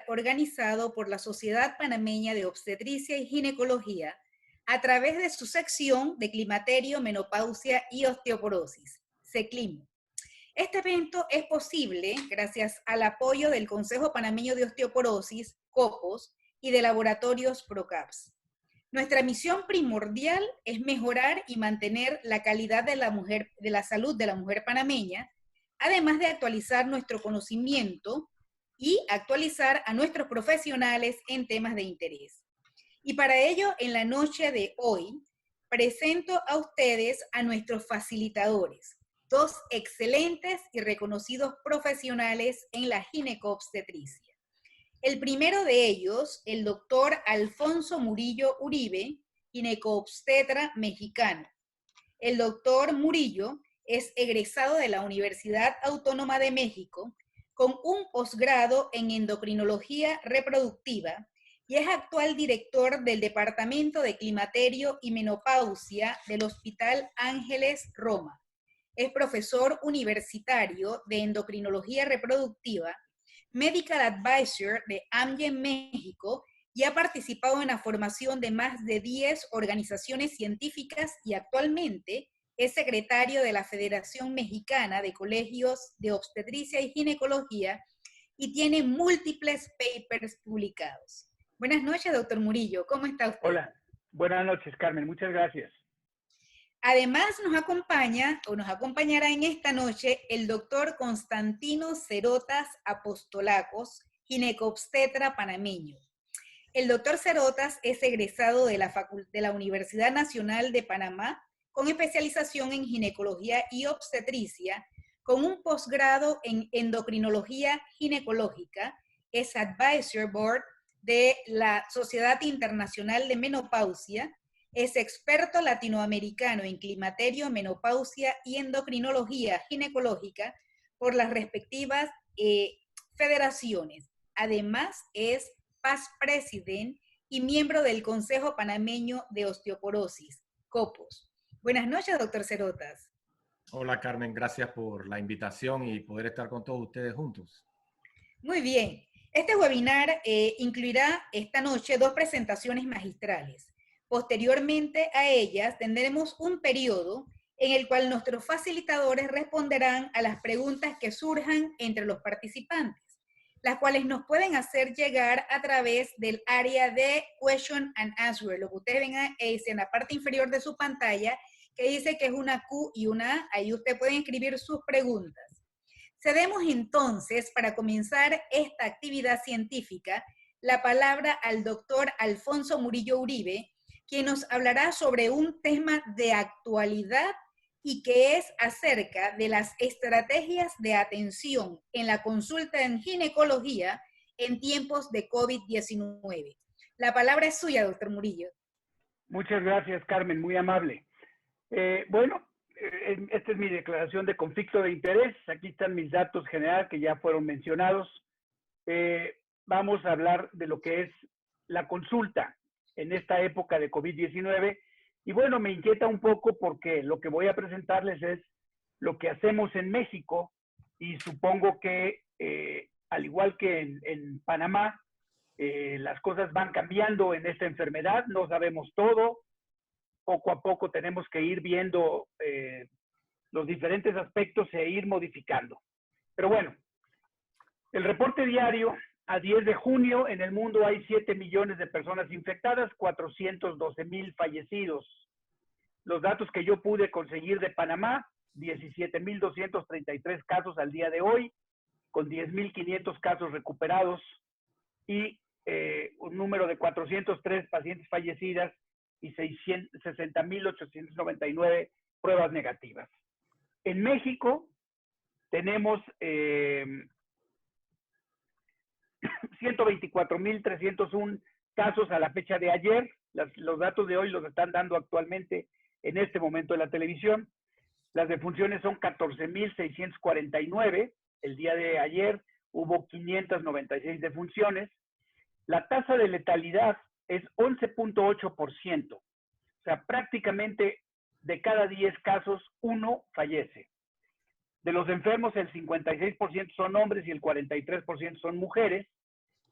Organizado por la Sociedad Panameña de Obstetricia y Ginecología a través de su sección de climaterio, menopausia y osteoporosis, CECLIM. Este evento es posible gracias al apoyo del Consejo Panameño de Osteoporosis, COPOS, y de Laboratorios PROCAPS. Nuestra misión primordial es mejorar y mantener la calidad de la salud de la mujer panameña, además de actualizar nuestro conocimiento y actualizar a nuestros profesionales en temas de interés. Y para ello, en la noche de hoy, presento a ustedes a nuestros facilitadores, dos excelentes y reconocidos profesionales en la ginecobstetricia. El primero de ellos, el doctor Alfonso Murillo Uribe, ginecoobstetra mexicano. El doctor Murillo es egresado de la Universidad Autónoma de México con un posgrado en endocrinología reproductiva y es actual director del Departamento de Climaterio y Menopausia del Hospital Ángeles Roma. Es profesor universitario de endocrinología reproductiva, medical advisor de Amgen México y ha participado en la formación de más de 10 organizaciones científicas y actualmente es secretario de la Federación Mexicana de Colegios de Obstetricia y Ginecología y tiene múltiples papers publicados. Buenas noches, doctor Murillo. ¿Cómo está usted? Hola. Buenas noches, Carmen. Muchas gracias. Además nos acompaña o nos acompañará en esta noche el doctor Constantino Cerotas Apostolacos, ginecobstetra panameño. El doctor Cerotas es egresado de la Universidad Nacional de Panamá con especialización en ginecología y obstetricia, con un posgrado en endocrinología ginecológica, es Advisor Board de la Sociedad Internacional de Menopausia, es experto latinoamericano en climaterio, menopausia y endocrinología ginecológica por las respectivas federaciones. Además, es past president y miembro del Consejo Panameño de Osteoporosis, COPOS. Buenas noches, doctor Cerotas. Hola, Carmen. Gracias por la invitación y poder estar con todos ustedes juntos. Muy bien. Este webinar incluirá esta noche 2 presentaciones magistrales. Posteriormente a ellas tendremos un periodo en el cual nuestros facilitadores responderán a las preguntas que surjan entre los participantes, las cuales nos pueden hacer llegar a través del área de Question and Answer. Lo que ustedes ven es en la parte inferior de su pantalla, que dice que es una Q y una A. Ahí usted puede escribir sus preguntas. Cedemos entonces, para comenzar esta actividad científica, la palabra al doctor Alfonso Murillo Uribe, quien nos hablará sobre un tema de actualidad y que es acerca de las estrategias de atención en la consulta en ginecología en tiempos de COVID-19. La palabra es suya, doctor Murillo. Muchas gracias, Carmen, muy amable. Esta es mi declaración de conflicto de interés. Aquí están mis datos generales que ya fueron mencionados. Vamos a hablar de lo que es la consulta en esta época de COVID-19. Y bueno, me inquieta un poco porque lo que voy a presentarles es lo que hacemos en México y supongo que, al igual que en Panamá, las cosas van cambiando en esta enfermedad, no sabemos todo, poco a poco tenemos que ir viendo los diferentes aspectos e ir modificando. Pero bueno, el reporte diario a 10 de junio en el mundo hay 7 millones de personas infectadas, 412,000 fallecidos. Los datos que yo pude conseguir de Panamá, 17,233 casos al día de hoy, con 10,500 casos recuperados y un número de 403 pacientes fallecidas y 60,899 pruebas negativas. En México tenemos 124,301 casos a la fecha de ayer. Los datos de hoy los están dando actualmente en este momento en la televisión. Las defunciones son 14,649. El día de ayer hubo 596 defunciones. La tasa de letalidad es 11,8%. O sea, prácticamente de cada 10 casos, 1 fallece. De los enfermos, el 56% son hombres y el 43% son mujeres.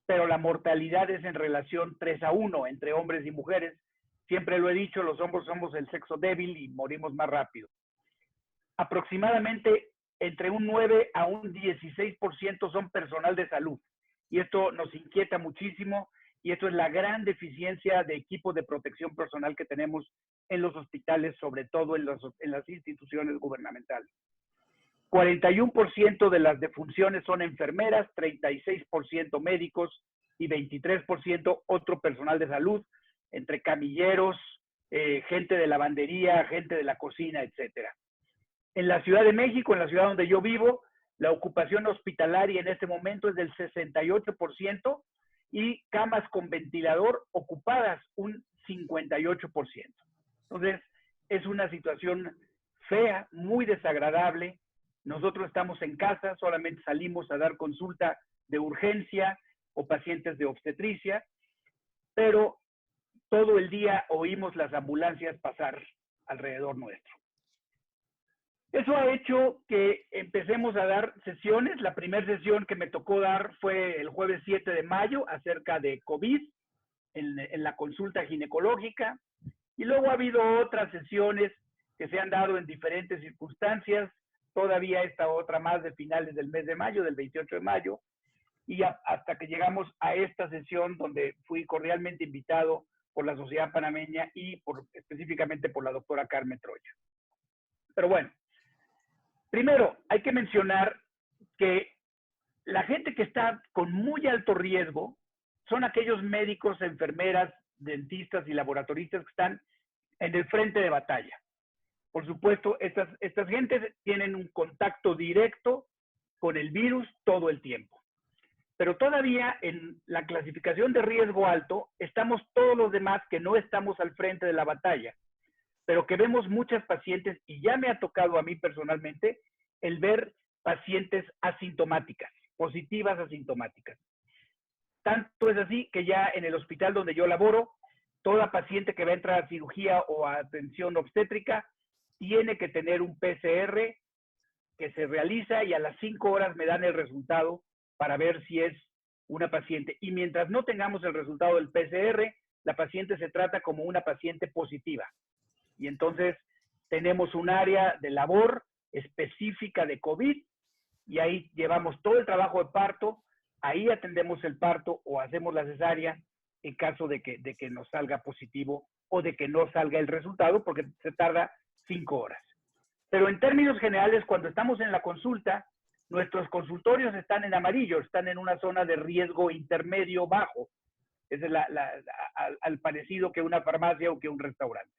pero la mortalidad es en relación 3-1 entre hombres y mujeres. Siempre lo he dicho, los hombres somos el sexo débil y morimos más rápido. Aproximadamente entre un 9 a un 16% son personal de salud. Y esto nos inquieta muchísimo, y esto es la gran deficiencia de equipos de protección personal que tenemos en los hospitales, sobre todo en las instituciones gubernamentales. 41% de las defunciones son enfermeras, 36% médicos y 23% otro personal de salud, entre camilleros, gente de lavandería, gente de la cocina, etcétera. En la Ciudad de México, en la ciudad donde yo vivo, la ocupación hospitalaria en este momento es del 68% y camas con ventilador ocupadas un 58%. Entonces, es una situación fea, muy desagradable. Nosotros estamos en casa, solamente salimos a dar consulta de urgencia o pacientes de obstetricia, pero todo el día oímos las ambulancias pasar alrededor nuestro. Eso ha hecho que empecemos a dar sesiones. La primera sesión que me tocó dar fue el jueves 7 de mayo acerca de COVID en la consulta ginecológica. Y luego ha habido otras sesiones que se han dado en diferentes circunstancias. Todavía esta otra más de finales del mes de mayo, del 28 de mayo. Y hasta que llegamos a esta sesión donde fui cordialmente invitado por la Sociedad Panameña y específicamente por la doctora Carmen Troya. Pero bueno, primero hay que mencionar que la gente que está con muy alto riesgo son aquellos médicos, enfermeras, dentistas y laboratoristas que están en el frente de batalla. Por supuesto, estas gentes tienen un contacto directo con el virus todo el tiempo. Pero todavía en la clasificación de riesgo alto estamos todos los demás que no estamos al frente de la batalla, pero que vemos muchas pacientes, y ya me ha tocado a mí personalmente el ver pacientes asintomáticas, positivas asintomáticas. Tanto es así que ya en el hospital donde yo laboro, toda paciente que va a entrar a cirugía o a atención obstétrica tiene que tener un PCR que se realiza y a las 5 horas me dan el resultado para ver si es una paciente. Y mientras no tengamos el resultado del PCR, la paciente se trata como una paciente positiva. Y entonces tenemos un área de labor específica de COVID y ahí llevamos todo el trabajo de parto, ahí atendemos el parto o hacemos la cesárea en caso de que nos salga positivo o de que no salga el resultado, porque se tarda 5 horas. Pero en términos generales, cuando estamos en la consulta, nuestros consultorios están en amarillo, están en una zona de riesgo intermedio bajo. Es al parecido que una farmacia o que un restaurante,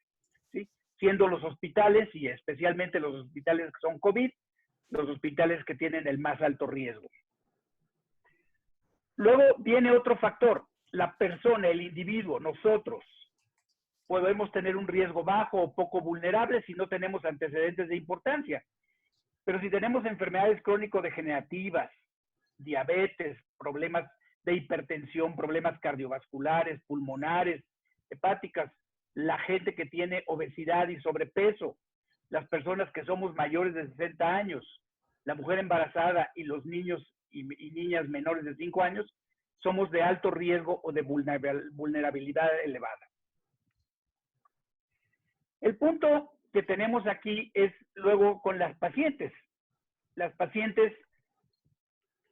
¿sí? Siendo los hospitales, y especialmente los hospitales que son COVID, los hospitales que tienen el más alto riesgo. Luego viene otro factor, la persona, el individuo, nosotros. Podemos tener un riesgo bajo o poco vulnerable si no tenemos antecedentes de importancia. Pero si tenemos enfermedades crónico-degenerativas, diabetes, problemas de hipertensión, problemas cardiovasculares, pulmonares, hepáticas, la gente que tiene obesidad y sobrepeso, las personas que somos mayores de 60 años, la mujer embarazada y los niños y niñas menores de 5 años, somos de alto riesgo o de vulnerabilidad elevada. El punto que tenemos aquí es luego con las pacientes. Las pacientes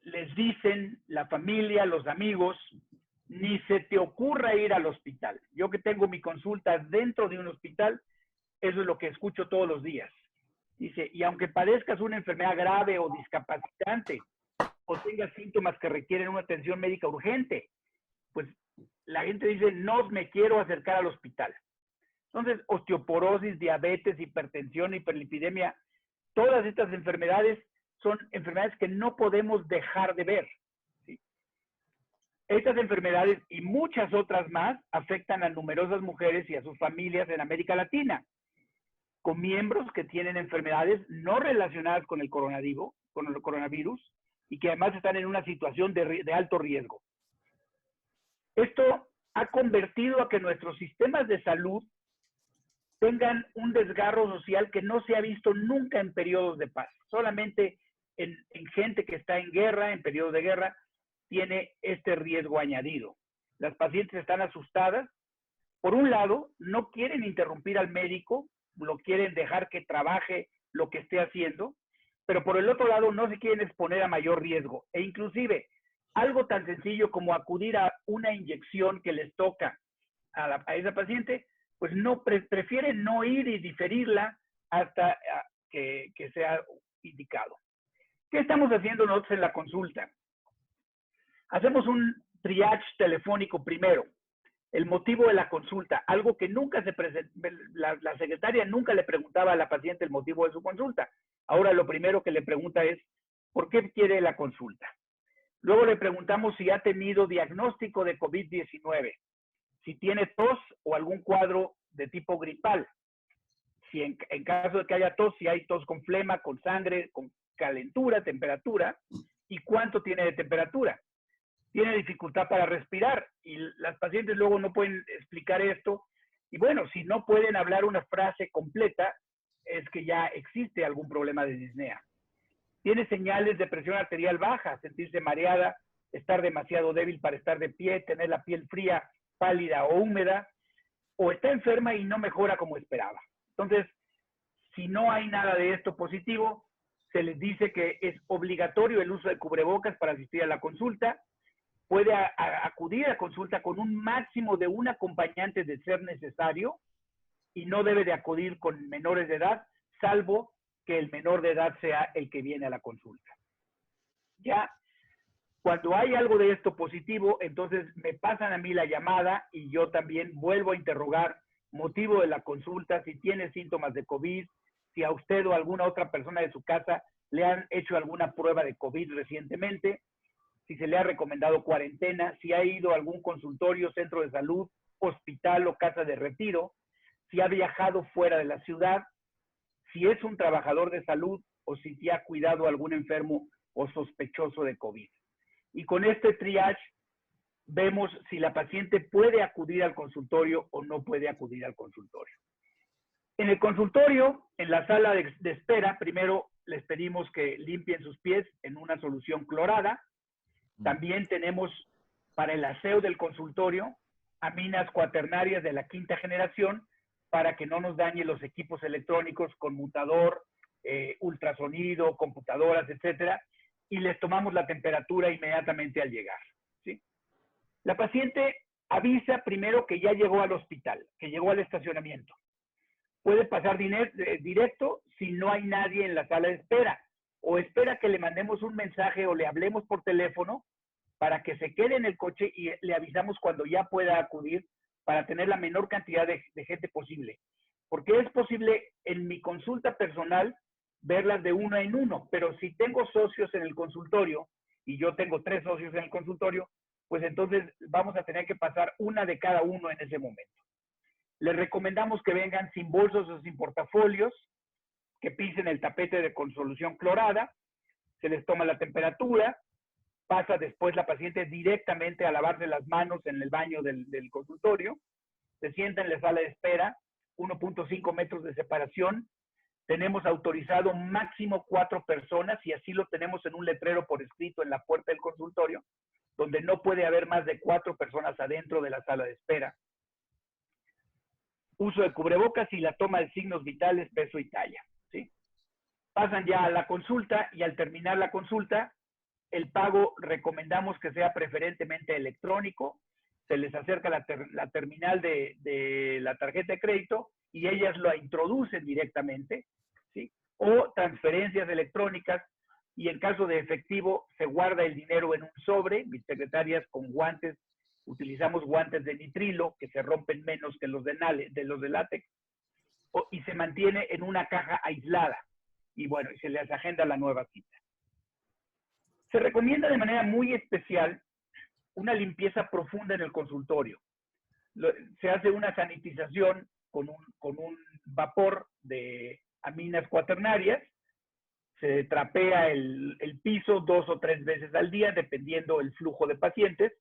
les dicen, la familia, los amigos, ni se te ocurra ir al hospital. Yo que tengo mi consulta dentro de un hospital, eso es lo que escucho todos los días. Dice, y aunque padezcas una enfermedad grave o discapacitante, o tengas síntomas que requieren una atención médica urgente, pues la gente dice, no me quiero acercar al hospital. Entonces, osteoporosis, diabetes, hipertensión, hiperlipidemia, todas estas enfermedades son enfermedades que no podemos dejar de ver, ¿sí? Estas enfermedades y muchas otras más afectan a numerosas mujeres y a sus familias en América Latina, con miembros que tienen enfermedades no relacionadas con el coronavirus y que además están en una situación de alto riesgo. Esto ha convertido a que nuestros sistemas de salud tengan un desgarro social que no se ha visto nunca en periodos de paz, solamente en gente que está en guerra, en periodos de guerra, tiene este riesgo añadido. Las pacientes están asustadas. Por un lado, no quieren interrumpir al médico, lo quieren dejar que trabaje lo que esté haciendo, pero por el otro lado no se quieren exponer a mayor riesgo. E inclusive, algo tan sencillo como acudir a una inyección que les toca a esa paciente, pues no prefieren no ir y diferirla hasta que sea indicado. ¿Qué estamos haciendo nosotros en la consulta? Hacemos un triage telefónico primero. El motivo de la consulta, algo que nunca se presenta, la secretaria nunca le preguntaba a la paciente el motivo de su consulta. Ahora lo primero que le pregunta es, ¿por qué quiere la consulta? Luego le preguntamos si ha tenido diagnóstico de COVID-19, si tiene tos o algún cuadro de tipo gripal. Si en caso de que haya tos, si hay tos con flema, con sangre, con calentura, temperatura, y cuánto tiene de temperatura. Tiene dificultad para respirar y las pacientes luego no pueden explicar esto. Y bueno, si no pueden hablar una frase completa, es que ya existe algún problema de disnea. Tiene señales de presión arterial baja, sentirse mareada, estar demasiado débil para estar de pie, tener la piel fría, pálida o húmeda, o está enferma y no mejora como esperaba. Entonces, si no hay nada de esto positivo, se les dice que es obligatorio el uso de cubrebocas para asistir a la consulta. Puede acudir a consulta con un máximo de un acompañante de ser necesario y no debe de acudir con menores de edad, salvo que el menor de edad sea el que viene a la consulta. Ya, cuando hay algo de esto positivo, entonces me pasan a mí la llamada y yo también vuelvo a interrogar motivo de la consulta, si tiene síntomas de COVID, si a usted o a alguna otra persona de su casa le han hecho alguna prueba de COVID recientemente, si se le ha recomendado cuarentena, si ha ido a algún consultorio, centro de salud, hospital o casa de retiro, si ha viajado fuera de la ciudad, si es un trabajador de salud o si ha cuidado a algún enfermo o sospechoso de COVID. Y con este triage vemos si la paciente puede acudir al consultorio o no puede acudir al consultorio. En el consultorio, en la sala de espera, primero les pedimos que limpien sus pies en una solución clorada. También tenemos para el aseo del consultorio aminas cuaternarias de la 5ª generación para que no nos dañe los equipos electrónicos, conmutador, ultrasonido, computadoras, etcétera, y les tomamos la temperatura inmediatamente al llegar, ¿sí? La paciente avisa primero que ya llegó al hospital, que llegó al estacionamiento. Puede pasar directo si no hay nadie en la sala de espera, o espera que le mandemos un mensaje o le hablemos por teléfono para que se quede en el coche y le avisamos cuando ya pueda acudir para tener la menor cantidad de gente posible. Porque es posible en mi consulta personal verlas de uno en uno, pero si tengo socios en el consultorio y yo tengo 3 socios en el consultorio, pues entonces vamos a tener que pasar una de cada uno en ese momento. Les recomendamos que vengan sin bolsos o sin portafolios, que pisen el tapete con solución clorada, se les toma la temperatura, pasa después la paciente directamente a lavarse las manos en el baño del consultorio, se sienta en la sala de espera, 1.5 metros de separación, tenemos autorizado máximo 4 personas y así lo tenemos en un letrero por escrito en la puerta del consultorio, donde no puede haber más de 4 personas adentro de la sala de espera. Uso de cubrebocas y la toma de signos vitales, peso y talla, ¿sí? Pasan ya a la consulta y al terminar la consulta, el pago recomendamos que sea preferentemente electrónico, se les acerca la terminal de la tarjeta de crédito y ellas lo introducen directamente, ¿sí? O transferencias electrónicas y en caso de efectivo se guarda el dinero en un sobre, mis secretarias con guantes, utilizamos guantes de nitrilo que se rompen menos que los de látex y se mantiene en una caja aislada y bueno, se les agenda la nueva cita. Se recomienda de manera muy especial una limpieza profunda en el consultorio. Se hace una sanitización con un vapor de aminas cuaternarias, se trapea el piso 2 o 3 veces al día, dependiendo el flujo de pacientes,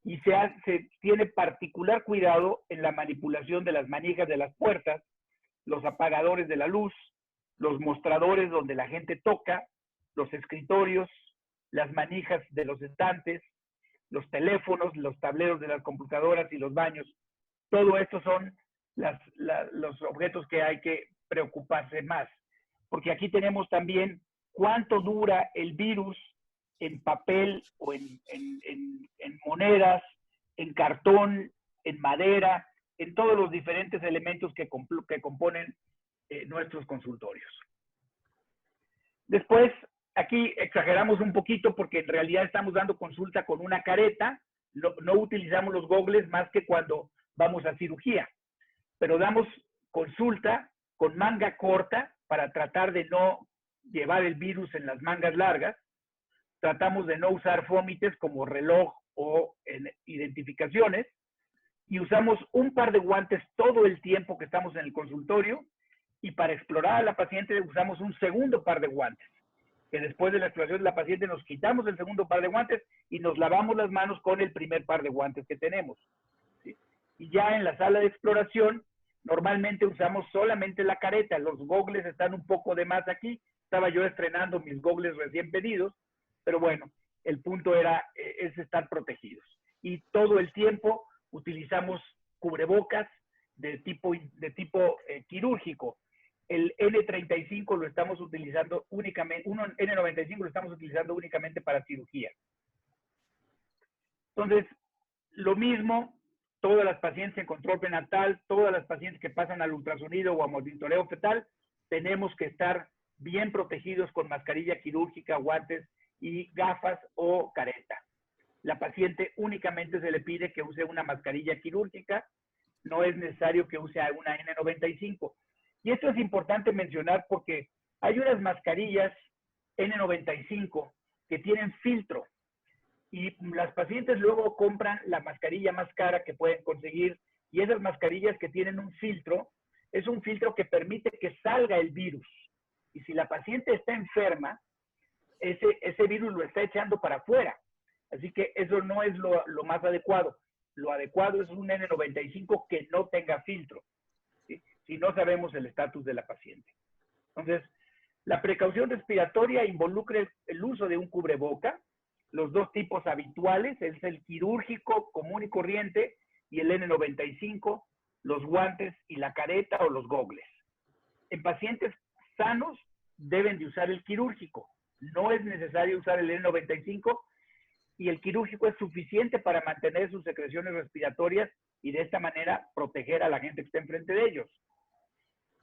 y se tiene particular cuidado en la manipulación de las manijas de las puertas, los apagadores de la luz, los mostradores donde la gente toca, los escritorios, las manijas de los estantes, los teléfonos, los tableros de las computadoras y los baños. Todo esto son los objetos que hay que preocuparse más. Porque aquí tenemos también cuánto dura el virus en papel o en monedas, en cartón, en madera, en todos los diferentes elementos que componen nuestros consultorios. Después, aquí exageramos un poquito porque en realidad estamos dando consulta con una careta, no utilizamos los gogles más que cuando vamos a cirugía, pero damos consulta con manga corta para tratar de no llevar el virus en las mangas largas. Tratamos de no usar fómites como reloj o identificaciones y usamos un par de guantes todo el tiempo que estamos en el consultorio, y para explorar a la paciente usamos un segundo par de guantes, que después de la exploración de la paciente nos quitamos el segundo par de guantes y nos lavamos las manos con el primer par de guantes que tenemos, ¿sí? Y ya en la sala de exploración normalmente usamos solamente la careta. Los gogles están un poco de más aquí. Estaba yo estrenando mis gogles recién pedidos, pero bueno, el punto es estar protegidos. Y todo el tiempo utilizamos cubrebocas de tipo quirúrgico. El N35 lo estamos utilizando únicamente, N95 lo estamos utilizando únicamente para cirugía. Entonces, lo mismo, todas las pacientes en control prenatal, todas las pacientes que pasan al ultrasonido o a monitoreo fetal, tenemos que estar bien protegidos con mascarilla quirúrgica, guantes y gafas o careta. La paciente únicamente se le pide que use una mascarilla quirúrgica, no es necesario que use una N95. Y esto es importante mencionar porque hay unas mascarillas N95 que tienen filtro y las pacientes luego compran la mascarilla más cara que pueden conseguir, y esas mascarillas que tienen un filtro, es un filtro que permite que salga el virus. Y si la paciente está enferma, ese virus lo está echando para afuera. Así que eso no es lo más adecuado. Lo adecuado es un N95 que no tenga filtro, ¿sí? Si no sabemos el estatus de la paciente. Entonces, la precaución respiratoria involucra el uso de un cubreboca. Los dos tipos habituales es el quirúrgico común y corriente y el N95, los guantes y la careta o los gogles. En pacientes sanos deben de usar el quirúrgico. No es necesario usar el N95 y el quirúrgico es suficiente para mantener sus secreciones respiratorias y de esta manera proteger a la gente que está enfrente de ellos.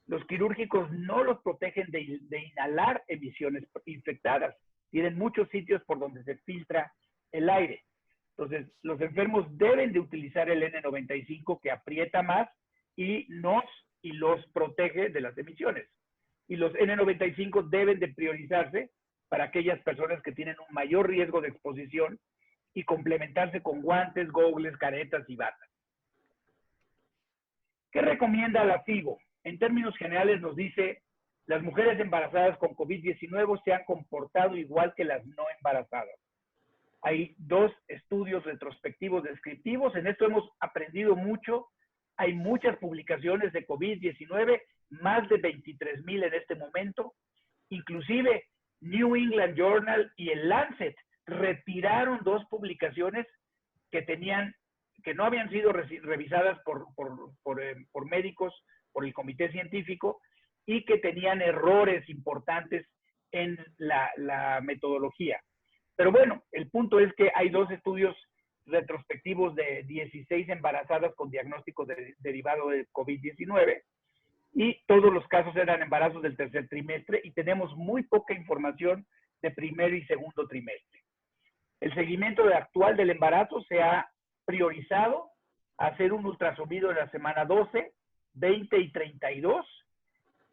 Los quirúrgicos no los protegen de inhalar emisiones infectadas. Tienen muchos sitios por donde se filtra el aire. Entonces, los enfermos deben de utilizar el N95 que aprieta más y los protege de las emisiones. Y los N95 deben de priorizarse para aquellas personas que tienen un mayor riesgo de exposición y complementarse con guantes, gogles, caretas y batas. ¿Qué recomienda la FIGO? En términos generales nos dice, las mujeres embarazadas con COVID-19 se han comportado igual que las no embarazadas. Hay 2 estudios retrospectivos descriptivos, en esto hemos aprendido mucho. Hay muchas publicaciones de COVID-19, más de 23,000 en este momento. Inclusive New England Journal y el Lancet retiraron 2 publicaciones que no habían sido revisadas por médicos, por el comité científico, y que tenían errores importantes en la metodología. Pero bueno, el punto es que hay 2 estudios retrospectivos de 16 embarazadas con diagnóstico derivado de COVID-19, y todos los casos eran embarazos del tercer trimestre, y tenemos muy poca información de primer y segundo trimestre. El seguimiento actual del embarazo se ha priorizado a hacer un ultrasonido en la semana 12, 20 y 32,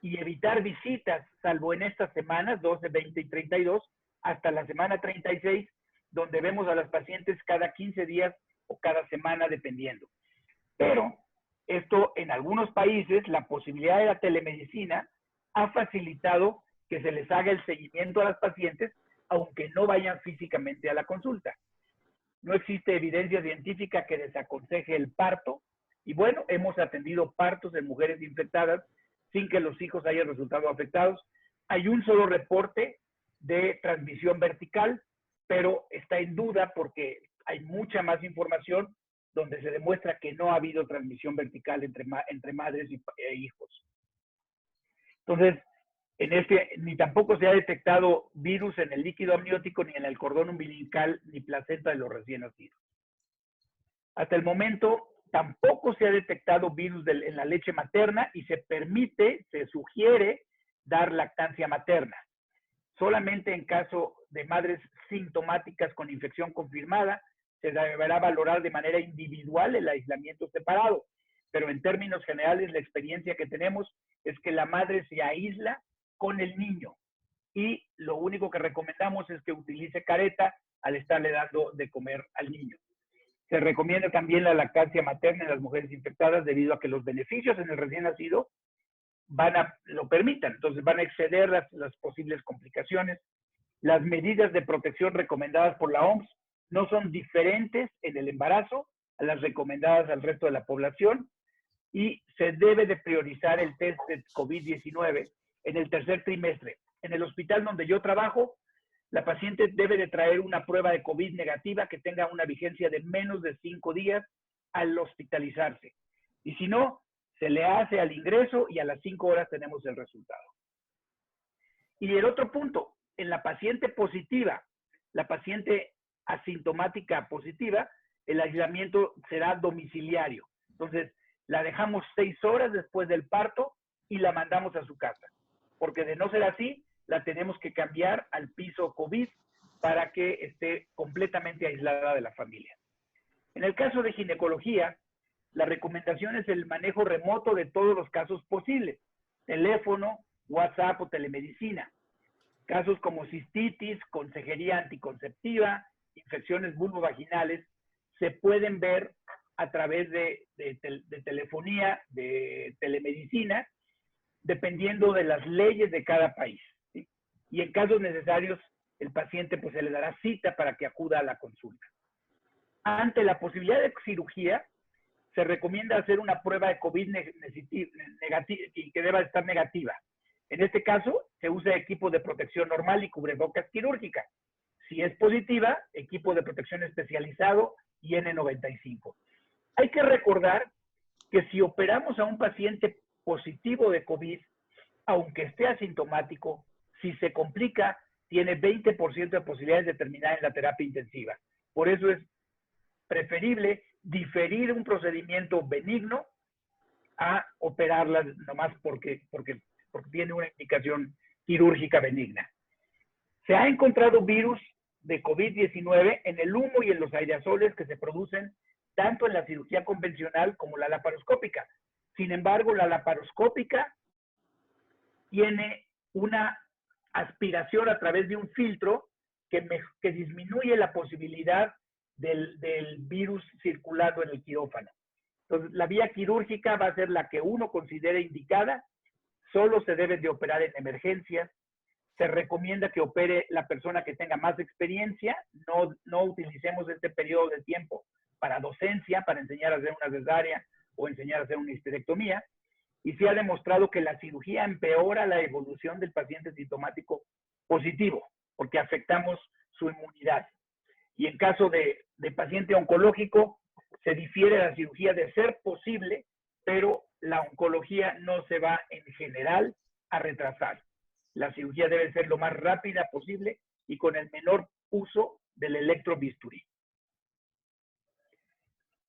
y evitar visitas, salvo en estas semanas 12, 20 y 32, hasta la semana 36, donde vemos a las pacientes cada 15 días o cada semana, dependiendo. Pero esto, en algunos países, la posibilidad de la telemedicina ha facilitado que se les haga el seguimiento a las pacientes, aunque no vayan físicamente a la consulta. No existe evidencia científica que desaconseje el parto, y bueno, hemos atendido partos en mujeres infectadas sin que los hijos hayan resultado afectados. Hay un solo reporte de transmisión vertical, pero está en duda porque hay mucha más información donde se demuestra que no ha habido transmisión vertical entre madres e hijos. Entonces, ni tampoco se ha detectado virus en el líquido amniótico, ni en el cordón umbilical, ni placenta de los recién nacidos. Hasta el momento, tampoco se ha detectado virus en la leche materna y se sugiere dar lactancia materna. Solamente en caso de madres sintomáticas con infección confirmada, se deberá valorar de manera individual el aislamiento separado. Pero en términos generales, la experiencia que tenemos es que la madre se aísla con el niño. Y lo único que recomendamos es que utilice careta al estarle dando de comer al niño. Se recomienda también la lactancia materna en las mujeres infectadas debido a que los beneficios en el recién nacido lo permitan. Entonces van a exceder las posibles complicaciones. Las medidas de protección recomendadas por la OMS no son diferentes en el embarazo a las recomendadas al resto de la población y se debe de priorizar el test de COVID-19 en el tercer trimestre. En el hospital donde yo trabajo, la paciente debe de traer una prueba de COVID negativa que tenga una vigencia de menos de 5 días al hospitalizarse. Y si no, se le hace al ingreso y a las 5 horas tenemos el resultado. Y el otro punto, en la paciente positiva, la paciente asintomática positiva, el aislamiento será domiciliario. Entonces, la dejamos 6 horas después del parto y la mandamos a su casa. Porque de no ser así, la tenemos que cambiar al piso COVID para que esté completamente aislada de la familia. En el caso de ginecología, la recomendación es el manejo remoto de todos los casos posibles. Teléfono, WhatsApp o telemedicina. Casos como cistitis, consejería anticonceptiva, infecciones vulvovaginales, se pueden ver a través de telefonía, de telemedicina, dependiendo de las leyes de cada país, ¿sí? Y en casos necesarios, el paciente pues se le dará cita para que acuda a la consulta. Ante la posibilidad de cirugía, se recomienda hacer una prueba de COVID y que deba estar negativa. En este caso, se usa equipo de protección normal y cubrebocas quirúrgica. Si es positiva, equipo de protección especializado y N95. Hay que recordar que si operamos a un paciente positivo de COVID, aunque esté asintomático, si se complica, tiene 20% de posibilidades de terminar en la terapia intensiva. Por eso es preferible diferir un procedimiento benigno a operarla nomás porque tiene una indicación quirúrgica benigna. Se ha encontrado virus de COVID-19 en el humo y en los aerosoles que se producen tanto en la cirugía convencional como la laparoscópica. Sin embargo, la laparoscópica tiene una aspiración a través de un filtro que disminuye la posibilidad del virus circulando en el quirófano. Entonces, la vía quirúrgica va a ser la que uno considere indicada. Solo se debe de operar en emergencias. Se recomienda que opere la persona que tenga más experiencia. No utilicemos este periodo de tiempo para docencia, para enseñar a hacer una cesárea o enseñar a hacer una histerectomía. Y se ha demostrado que la cirugía empeora la evolución del paciente sintomático positivo, porque afectamos su inmunidad. Y en caso de paciente oncológico, se difiere la cirugía de ser posible, pero la oncología no se va en general a retrasar. La cirugía debe ser lo más rápida posible y con el menor uso del electrobisturí.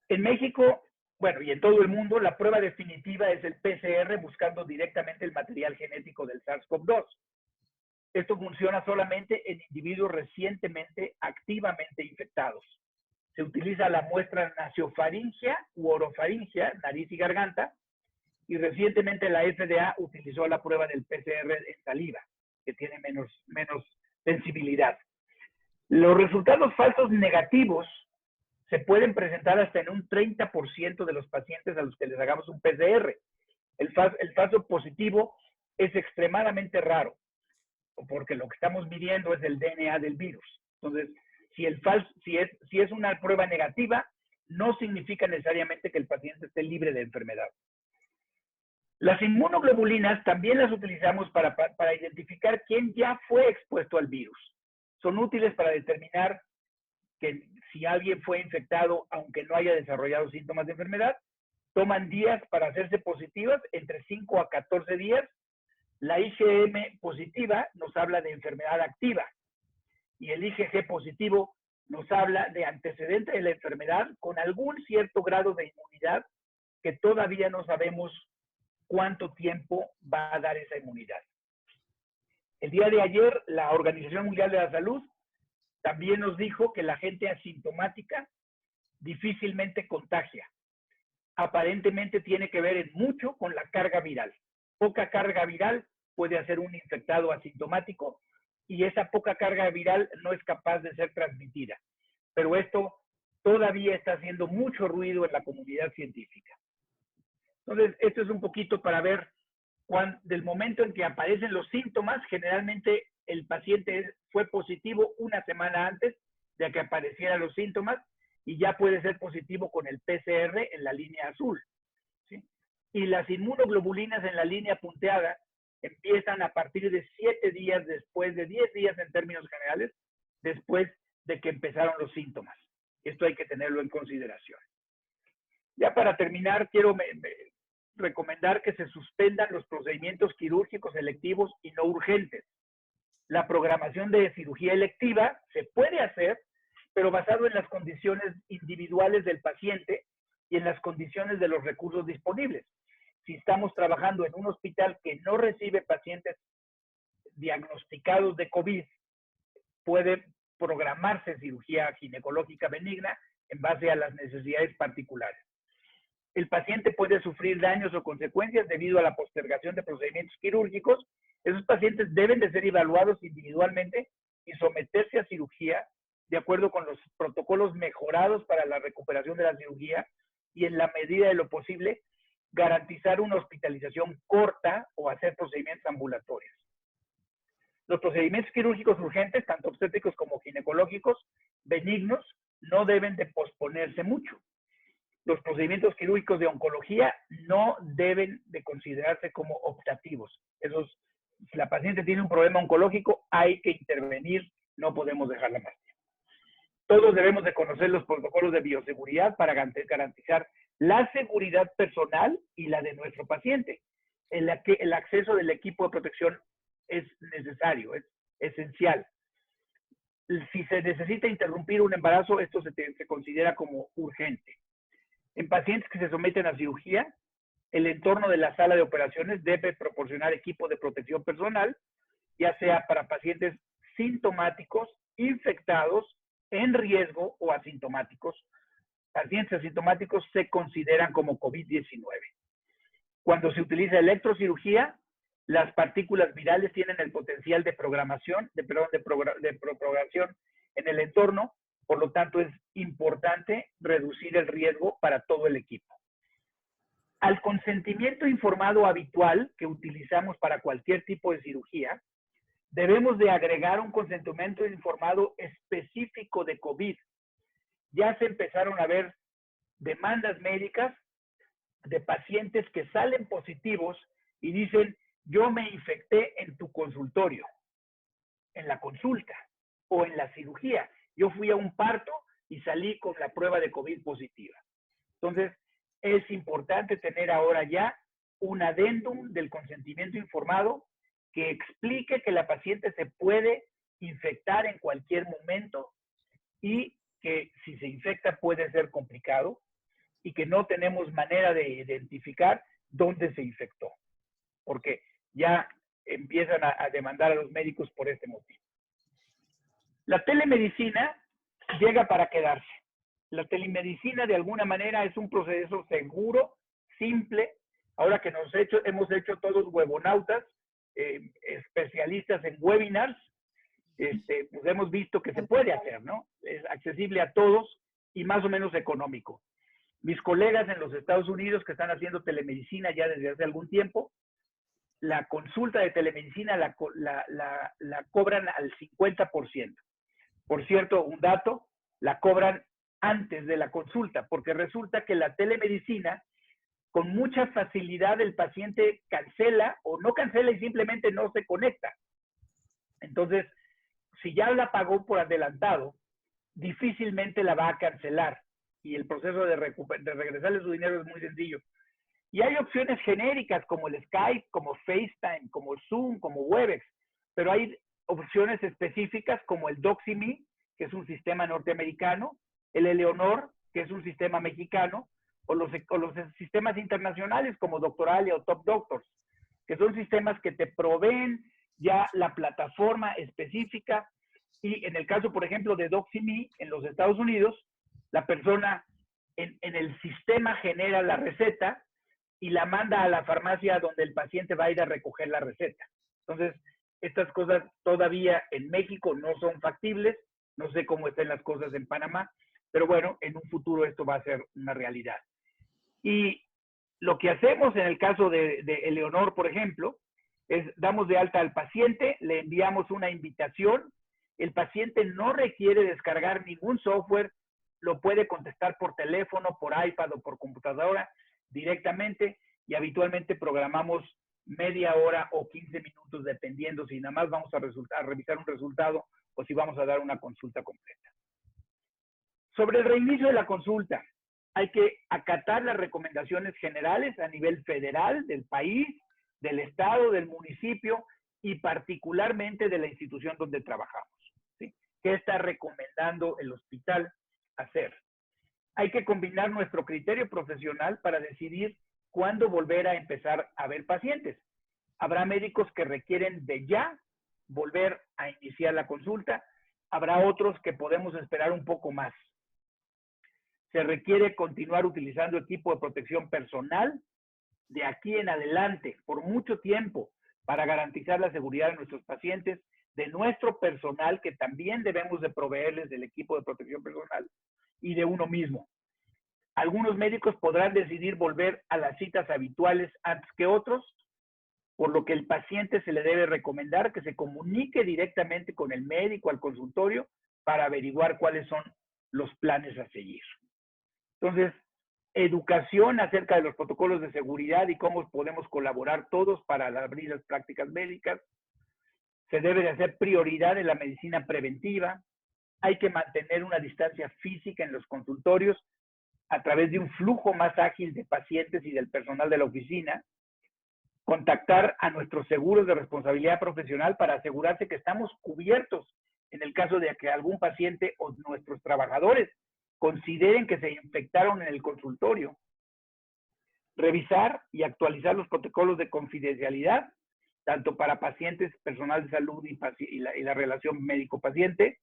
En México, bueno, y en todo el mundo, la prueba definitiva es el PCR buscando directamente el material genético del SARS-CoV-2. Esto funciona solamente en individuos recientemente activamente infectados. Se utiliza la muestra nasofaringea u orofaringea, nariz y garganta, y recientemente la FDA utilizó la prueba del PCR en saliva, que tiene menos sensibilidad. Los resultados falsos negativos se pueden presentar hasta en un 30% de los pacientes a los que les hagamos un PCR. El falso positivo es extremadamente raro, porque lo que estamos midiendo es el DNA del virus. Entonces, si es una prueba negativa, no significa necesariamente que el paciente esté libre de enfermedad. Las inmunoglobulinas también las utilizamos para identificar quién ya fue expuesto al virus. Son útiles para determinar que si alguien fue infectado, aunque no haya desarrollado síntomas de enfermedad, toman días para hacerse positivas, entre 5 a 14 días. La IgM positiva nos habla de enfermedad activa y el IgG positivo nos habla de antecedente de la enfermedad con algún cierto grado de inmunidad que todavía no sabemos cuánto tiempo va a dar esa inmunidad. El día de ayer, la Organización Mundial de la Salud también nos dijo que la gente asintomática difícilmente contagia. Aparentemente tiene que ver en mucho con la carga viral. Poca carga viral puede hacer un infectado asintomático y esa poca carga viral no es capaz de ser transmitida. Pero esto todavía está haciendo mucho ruido en la comunidad científica. Entonces, esto es un poquito para ver del momento en que aparecen los síntomas. Generalmente el paciente fue positivo una semana antes de que aparecieran los síntomas y ya puede ser positivo con el PCR en la línea azul, ¿sí? Y las inmunoglobulinas en la línea punteada empiezan a partir de 7 días después, de 10 días en términos generales, después de que empezaron los síntomas. Esto hay que tenerlo en consideración. Ya para terminar, quiero recomendar que se suspendan los procedimientos quirúrgicos electivos y no urgentes. La programación de cirugía electiva se puede hacer, pero basado en las condiciones individuales del paciente y en las condiciones de los recursos disponibles. Si estamos trabajando en un hospital que no recibe pacientes diagnosticados de COVID, puede programarse cirugía ginecológica benigna en base a las necesidades particulares. El paciente puede sufrir daños o consecuencias debido a la postergación de procedimientos quirúrgicos. Esos pacientes deben de ser evaluados individualmente y someterse a cirugía de acuerdo con los protocolos mejorados para la recuperación de la cirugía y en la medida de lo posible garantizar una hospitalización corta o hacer procedimientos ambulatorios. Los procedimientos quirúrgicos urgentes, tanto obstétricos como ginecológicos, benignos, no deben de posponerse mucho. Los procedimientos quirúrgicos de oncología no deben de considerarse como optativos. Si la paciente tiene un problema oncológico, hay que intervenir, no podemos dejarla más tiempo. Todos debemos de conocer los protocolos de bioseguridad para garantizar la seguridad personal y la de nuestro paciente. El acceso del equipo de protección es necesario, es esencial. Si se necesita interrumpir un embarazo, esto se considera como urgente. En pacientes que se someten a cirugía, el entorno de la sala de operaciones debe proporcionar equipo de protección personal, ya sea para pacientes sintomáticos, infectados, en riesgo o asintomáticos. Pacientes asintomáticos se consideran como COVID-19. Cuando se utiliza electrocirugía, las partículas virales tienen el potencial de propagación en el entorno, por lo tanto es importante reducir el riesgo para todo el equipo. Al consentimiento informado habitual que utilizamos para cualquier tipo de cirugía, debemos de agregar un consentimiento informado específico de COVID. Ya se empezaron a ver demandas médicas de pacientes que salen positivos y dicen, yo me infecté en tu consultorio, en la consulta o en la cirugía. Yo fui a un parto y salí con la prueba de COVID positiva. Entonces, es importante tener ahora ya un adendum del consentimiento informado que explique que la paciente se puede infectar en cualquier momento y que si se infecta puede ser complicado y que no tenemos manera de identificar dónde se infectó, porque ya empiezan a demandar a los médicos por este motivo. La telemedicina llega para quedarse. La telemedicina de alguna manera es un proceso seguro, simple. Ahora que hemos hecho todos webonautas, especialistas en webinars, pues hemos visto que se puede hacer, ¿no? Es accesible a todos y más o menos económico. Mis colegas en los Estados Unidos que están haciendo telemedicina ya desde hace algún tiempo, la consulta de telemedicina la cobran al 50%. Por cierto, un dato, la cobran antes de la consulta, porque resulta que la telemedicina, con mucha facilidad el paciente cancela o no cancela y simplemente no se conecta. Entonces, si ya la pagó por adelantado, difícilmente la va a cancelar y el proceso de regresarle su dinero es muy sencillo. Y hay opciones genéricas como el Skype, como FaceTime, como Zoom, como Webex, pero hay opciones específicas como el Doxy.me, que es un sistema norteamericano, el Eleonor, que es un sistema mexicano, o los sistemas internacionales como Doctoralia o Top Doctors, que son sistemas que te proveen ya la plataforma específica. Y en el caso, por ejemplo, de Doxy.me en los Estados Unidos, la persona en el sistema genera la receta y la manda a la farmacia donde el paciente va a ir a recoger la receta. Entonces, estas cosas todavía en México no son factibles. No sé cómo están las cosas en Panamá, pero bueno, en un futuro esto va a ser una realidad. Y lo que hacemos en el caso de Eleonor, por ejemplo, es damos de alta al paciente, le enviamos una invitación, el paciente no requiere descargar ningún software, lo puede contestar por teléfono, por iPad o por computadora directamente, y habitualmente programamos media hora o 15 minutos, dependiendo si nada más vamos a revisar un resultado o si vamos a dar una consulta completa. Sobre el reinicio de la consulta, hay que acatar las recomendaciones generales a nivel federal, del país, del estado, del municipio y particularmente de la institución donde trabajamos, ¿sí? ¿Qué está recomendando el hospital hacer? Hay que combinar nuestro criterio profesional para decidir cuándo volver a empezar a ver pacientes. Habrá médicos que requieren de ya volver a iniciar la consulta, habrá otros que podemos esperar un poco más. Se requiere continuar utilizando equipo de protección personal de aquí en adelante, por mucho tiempo, para garantizar la seguridad de nuestros pacientes, de nuestro personal, que también debemos de proveerles del equipo de protección personal, y de uno mismo. Algunos médicos podrán decidir volver a las citas habituales antes que otros, por lo que el paciente se le debe recomendar que se comunique directamente con el médico al consultorio para averiguar cuáles son los planes a seguir. Entonces, educación acerca de los protocolos de seguridad y cómo podemos colaborar todos para abrir las prácticas médicas. Se debe de hacer prioridad en la medicina preventiva. Hay que mantener una distancia física en los consultorios a través de un flujo más ágil de pacientes y del personal de la oficina. Contactar a nuestros seguros de responsabilidad profesional para asegurarse que estamos cubiertos en el caso de que algún paciente o nuestros trabajadores consideren que se infectaron en el consultorio. Revisar y actualizar los protocolos de confidencialidad, tanto para pacientes, personal de salud y la relación médico-paciente.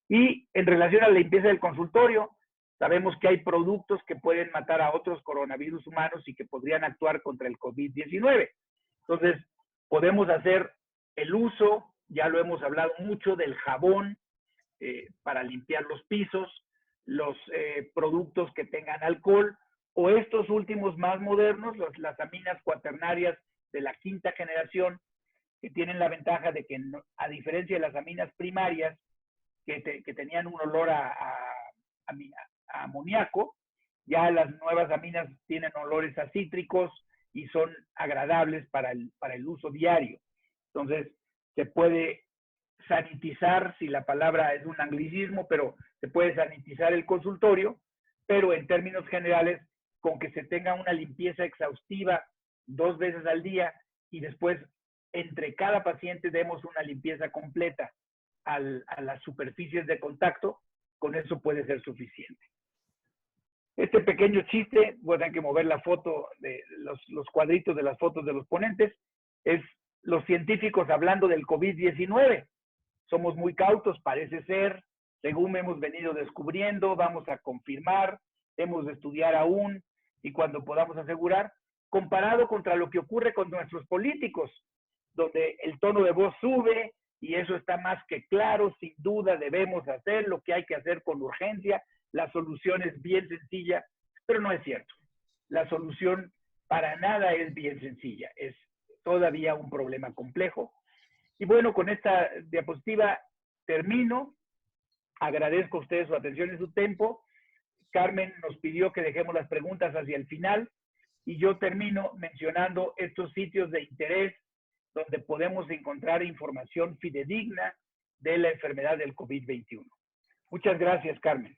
Y en relación a la limpieza del consultorio, sabemos que hay productos que pueden matar a otros coronavirus humanos y que podrían actuar contra el COVID-19. Entonces, podemos hacer el uso, ya lo hemos hablado mucho, del jabón para limpiar los pisos, los productos que tengan alcohol, o estos últimos más modernos, las aminas cuaternarias de la quinta generación, que tienen la ventaja de que, a diferencia de las aminas primarias, que tenían un olor a amoníaco, ya las nuevas aminas tienen olores a cítricos y son agradables para el uso diario. Entonces, se puede sanitizar, si la palabra es un anglicismo, pero se puede sanitizar el consultorio, pero en términos generales, con que se tenga una limpieza exhaustiva 2 veces al día y después entre cada paciente demos una limpieza completa a las superficies de contacto, con eso puede ser suficiente. Este pequeño chiste, voy a tener que mover la foto de los cuadritos de las fotos de los ponentes, es los científicos hablando del COVID-19. Somos muy cautos, parece ser, según hemos venido descubriendo, vamos a confirmar, hemos de estudiar aún, y cuando podamos asegurar, comparado contra lo que ocurre con nuestros políticos, donde el tono de voz sube, y eso está más que claro, sin duda debemos hacer lo que hay que hacer con urgencia, la solución es bien sencilla, pero no es cierto. La solución para nada es bien sencilla, es todavía un problema complejo. Y bueno, con esta diapositiva termino. Agradezco a ustedes su atención y su tiempo. Carmen nos pidió que dejemos las preguntas hacia el final y yo termino mencionando estos sitios de interés donde podemos encontrar información fidedigna de la enfermedad del COVID-21. Muchas gracias, Carmen.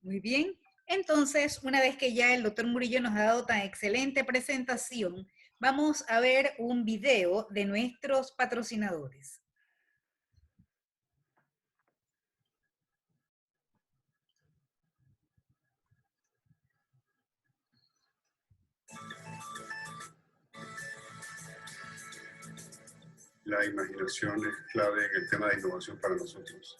Muy bien. Entonces, una vez que ya el doctor Murillo nos ha dado tan excelente presentación, vamos a ver un video de nuestros patrocinadores. La imaginación es clave en el tema de innovación para nosotros.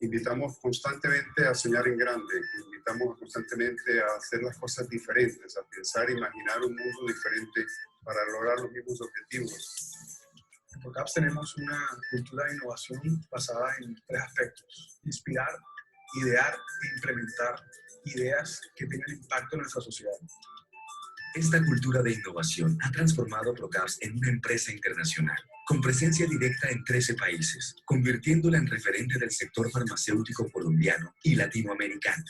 Invitamos constantemente a soñar en grande, invitamos constantemente a hacer las cosas diferentes, a pensar e imaginar un mundo diferente para lograr los mismos objetivos. En PROCAPS tenemos una cultura de innovación basada en 3 aspectos: inspirar, idear e implementar ideas que tengan impacto en nuestra sociedad. Esta cultura de innovación ha transformado PROCAPS en una empresa internacional, con presencia directa en 13 países, convirtiéndola en referente del sector farmacéutico colombiano y latinoamericano.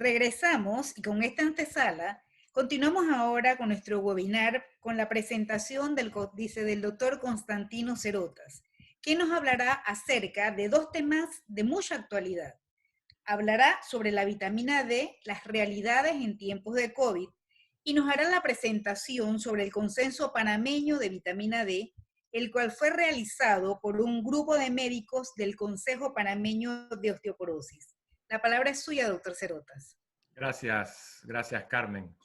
Regresamos y con esta antesala continuamos ahora con nuestro webinar con la presentación del doctor Constantino Cerotas, que nos hablará acerca de 2 temas de mucha actualidad. Hablará sobre la vitamina D, las realidades en tiempos de COVID, y nos hará la presentación sobre el consenso panameño de vitamina D, el cual fue realizado por un grupo de médicos del Consejo Panameño de Osteoporosis. La palabra es suya, doctor Cerotas. Gracias, gracias, Carmen.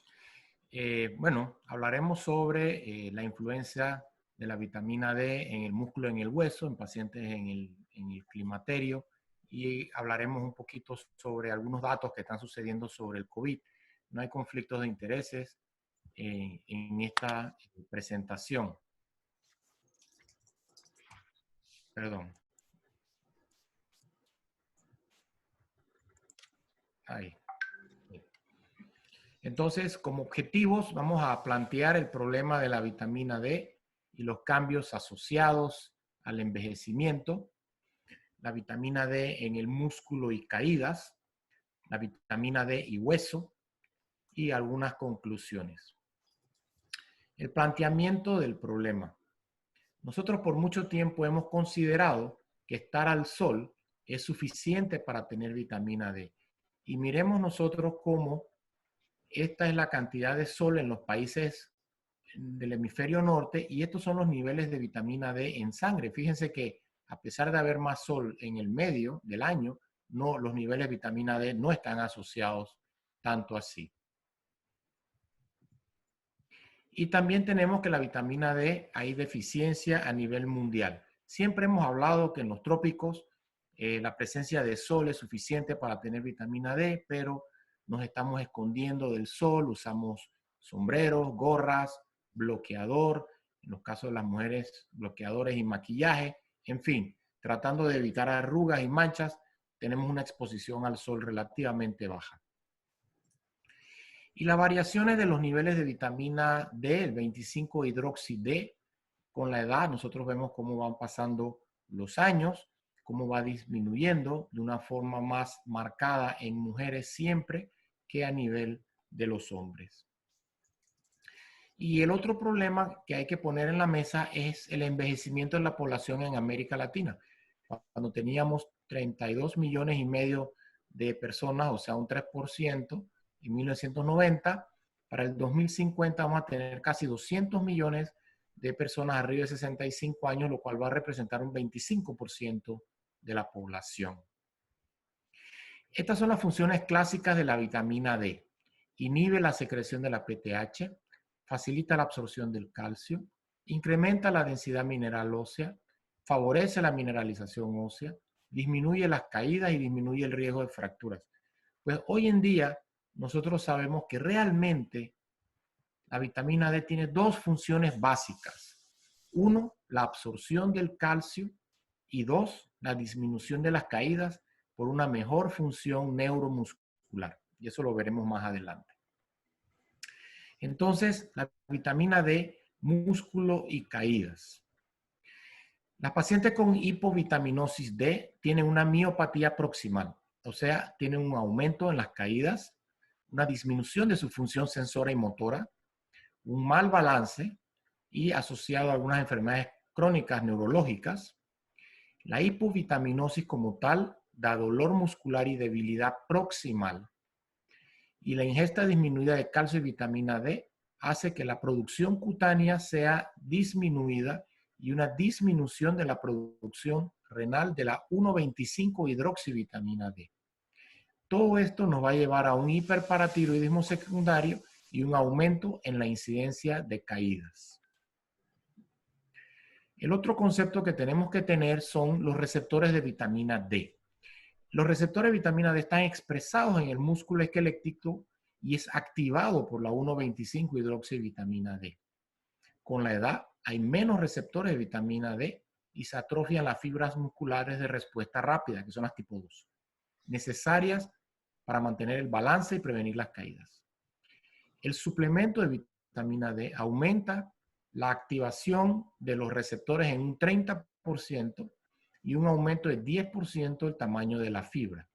Bueno, hablaremos sobre la influencia de la vitamina D en el músculo, en el hueso, en pacientes en el climaterio, y hablaremos un poquito sobre algunos datos que están sucediendo sobre el COVID. No hay conflictos de intereses en esta presentación. Perdón. Ahí. Entonces, como objetivos, vamos a plantear el problema de la vitamina D y los cambios asociados al envejecimiento, la vitamina D en el músculo y caídas, la vitamina D y hueso, y algunas conclusiones. El planteamiento del problema. Nosotros por mucho tiempo hemos considerado que estar al sol es suficiente para tener vitamina D. Y miremos nosotros cómo esta es la cantidad de sol en los países del hemisferio norte y estos son los niveles de vitamina D en sangre. Fíjense que a pesar de haber más sol en el medio del año, los niveles de vitamina D no están asociados tanto así. Y también tenemos que la vitamina D hay deficiencia a nivel mundial. Siempre hemos hablado que en los trópicos la presencia de sol es suficiente para tener vitamina D, pero nos estamos escondiendo del sol, usamos sombreros, gorras, bloqueador, en los casos de las mujeres, bloqueadores y maquillaje, en fin, tratando de evitar arrugas y manchas, tenemos una exposición al sol relativamente baja. Y las variaciones de los niveles de vitamina D, el 25-hidroxi-D, con la edad nosotros vemos cómo van pasando los años, cómo va disminuyendo de una forma más marcada en mujeres siempre que a nivel de los hombres. Y el otro problema que hay que poner en la mesa es el envejecimiento de la población en América Latina. Cuando teníamos 32 millones y medio de personas, o sea, un 3%, en 1990, para el 2050 vamos a tener casi 200 millones de personas arriba de 65 años, lo cual va a representar un 25% de la población. Estas son las funciones clásicas de la vitamina D. inhibe la secreción de la PTH, facilita la absorción del calcio, incrementa la densidad mineral ósea, favorece la mineralización ósea, disminuye las caídas y disminuye el riesgo de fracturas. Pues hoy en día nosotros sabemos que realmente la vitamina D tiene dos funciones básicas. Uno, la absorción del calcio y dos, la disminución de las caídas por una mejor función neuromuscular. Y eso lo veremos más adelante. Entonces, la vitamina D, músculo y caídas. Las pacientes con hipovitaminosis D tienen una miopatía proximal, o sea, tienen un aumento en las caídas, una disminución de su función sensora y motora, un mal balance y asociado a algunas enfermedades crónicas neurológicas. La hipovitaminosis como tal da dolor muscular y debilidad proximal. Y la ingesta disminuida de calcio y vitamina D hace que la producción cutánea sea disminuida y una disminución de la producción renal de la 1,25-hidroxivitamina D. Todo esto nos va a llevar a un hiperparatiroidismo secundario y un aumento en la incidencia de caídas. El otro concepto que tenemos que tener son los receptores de vitamina D. Los receptores de vitamina D están expresados en el músculo esquelético y es activado por la 1,25-hidroxivitamina D. Con la edad hay menos receptores de vitamina D y se atrofian las fibras musculares de respuesta rápida, que son las tipo 2, necesarias para mantener el balance y prevenir las caídas. El suplemento de vitamina D aumenta la activación de los receptores en un 30% y un aumento de 10% del tamaño de la fibra.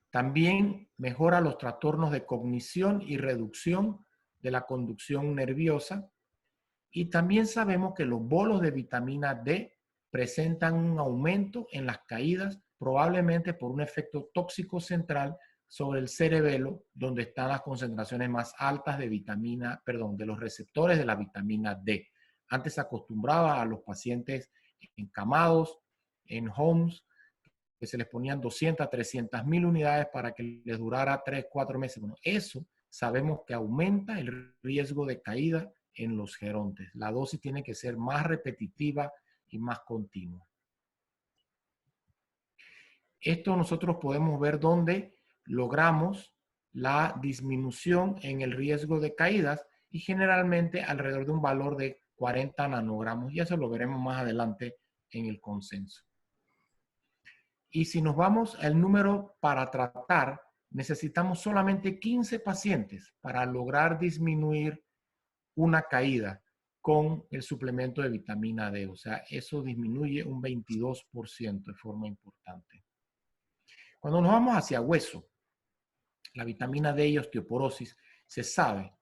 También mejora los trastornos de cognición y reducción de la conducción nerviosa. Y también sabemos que los bolos de vitamina D presentan un aumento en las caídas, probablemente por un efecto tóxico central sobre el cerebelo, donde están las concentraciones más altas de de los receptores de la vitamina D. Antes se acostumbraba a los pacientes encamados en homes que se les ponían 200, 300 mil unidades para que les durara 3, 4 meses. Bueno, eso sabemos que aumenta el riesgo de caída en los gerontes. La dosis tiene que ser más repetitiva y más continua. Esto nosotros podemos ver dónde logramos la disminución en el riesgo de caídas y generalmente alrededor de un valor de 40 nanogramos. Y eso lo veremos más adelante en el consenso. Y si nos vamos al número para tratar, necesitamos solamente 15 pacientes para lograr disminuir una caída con el suplemento de vitamina D. O sea, eso disminuye un 22% de forma importante. Cuando nos vamos hacia hueso, la vitamina D y osteoporosis, se sabe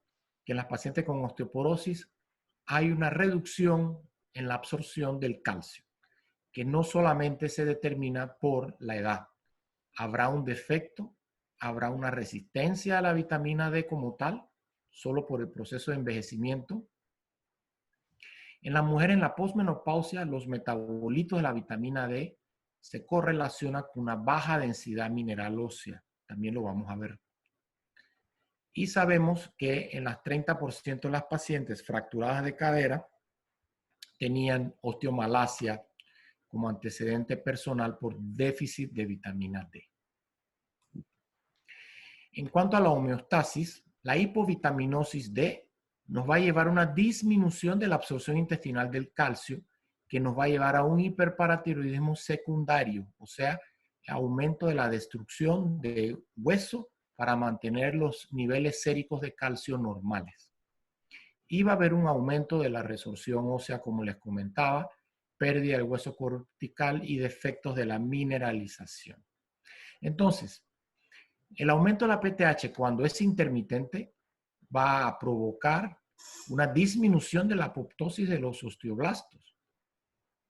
que en las pacientes con osteoporosis hay una reducción en la absorción del calcio, que no solamente se determina por la edad. Habrá un defecto, habrá una resistencia a la vitamina D como tal, solo por el proceso de envejecimiento. En la mujer en la posmenopausia, los metabolitos de la vitamina D se correlacionan con una baja densidad mineral ósea. También lo vamos a ver. Y sabemos que en las 30% de las pacientes fracturadas de cadera tenían osteomalacia como antecedente personal por déficit de vitamina D. En cuanto a la homeostasis, la hipovitaminosis D nos va a llevar a una disminución de la absorción intestinal del calcio que nos va a llevar a un hiperparatiroidismo secundario, o sea, aumento de la destrucción de hueso para mantener los niveles séricos de calcio normales. Y va a haber un aumento de la resorción ósea, como les comentaba, pérdida del hueso cortical y defectos de la mineralización. Entonces, el aumento de la PTH cuando es intermitente va a provocar una disminución de la apoptosis de los osteoblastos,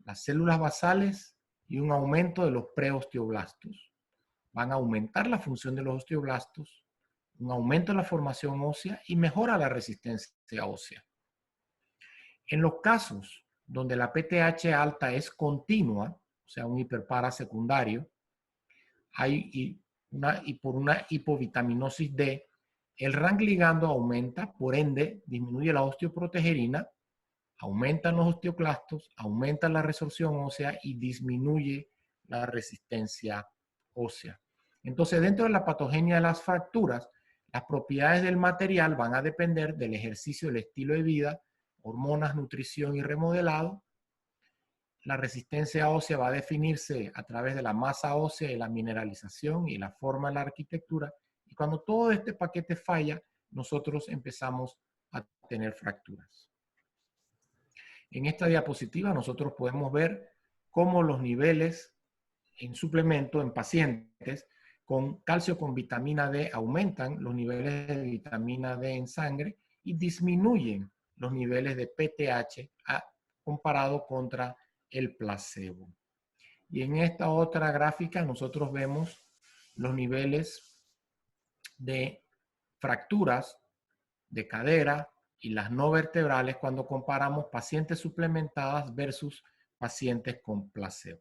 las células basales y un aumento de los preosteoblastos. Van a aumentar la función de los osteoblastos, un aumento de la formación ósea y mejora la resistencia ósea. En los casos donde la PTH alta es continua, o sea, un hiperpara secundario, por una hipovitaminosis D, el RANK ligando aumenta, por ende disminuye la osteoprotegerina, aumentan los osteoclastos, aumenta la resorción ósea y disminuye la resistencia ósea. Entonces, dentro de la patogenia de las fracturas, las propiedades del material van a depender del ejercicio, del estilo de vida, hormonas, nutrición y remodelado. La resistencia ósea va a definirse a través de la masa ósea y la mineralización y la forma de la arquitectura. Y cuando todo este paquete falla, nosotros empezamos a tener fracturas. En esta diapositiva nosotros podemos ver cómo los niveles en suplemento en pacientes con calcio con vitamina D aumentan los niveles de vitamina D en sangre y disminuyen los niveles de PTH comparado contra el placebo. Y en esta otra gráfica nosotros vemos los niveles de fracturas de cadera y las no vertebrales cuando comparamos pacientes suplementadas versus pacientes con placebo.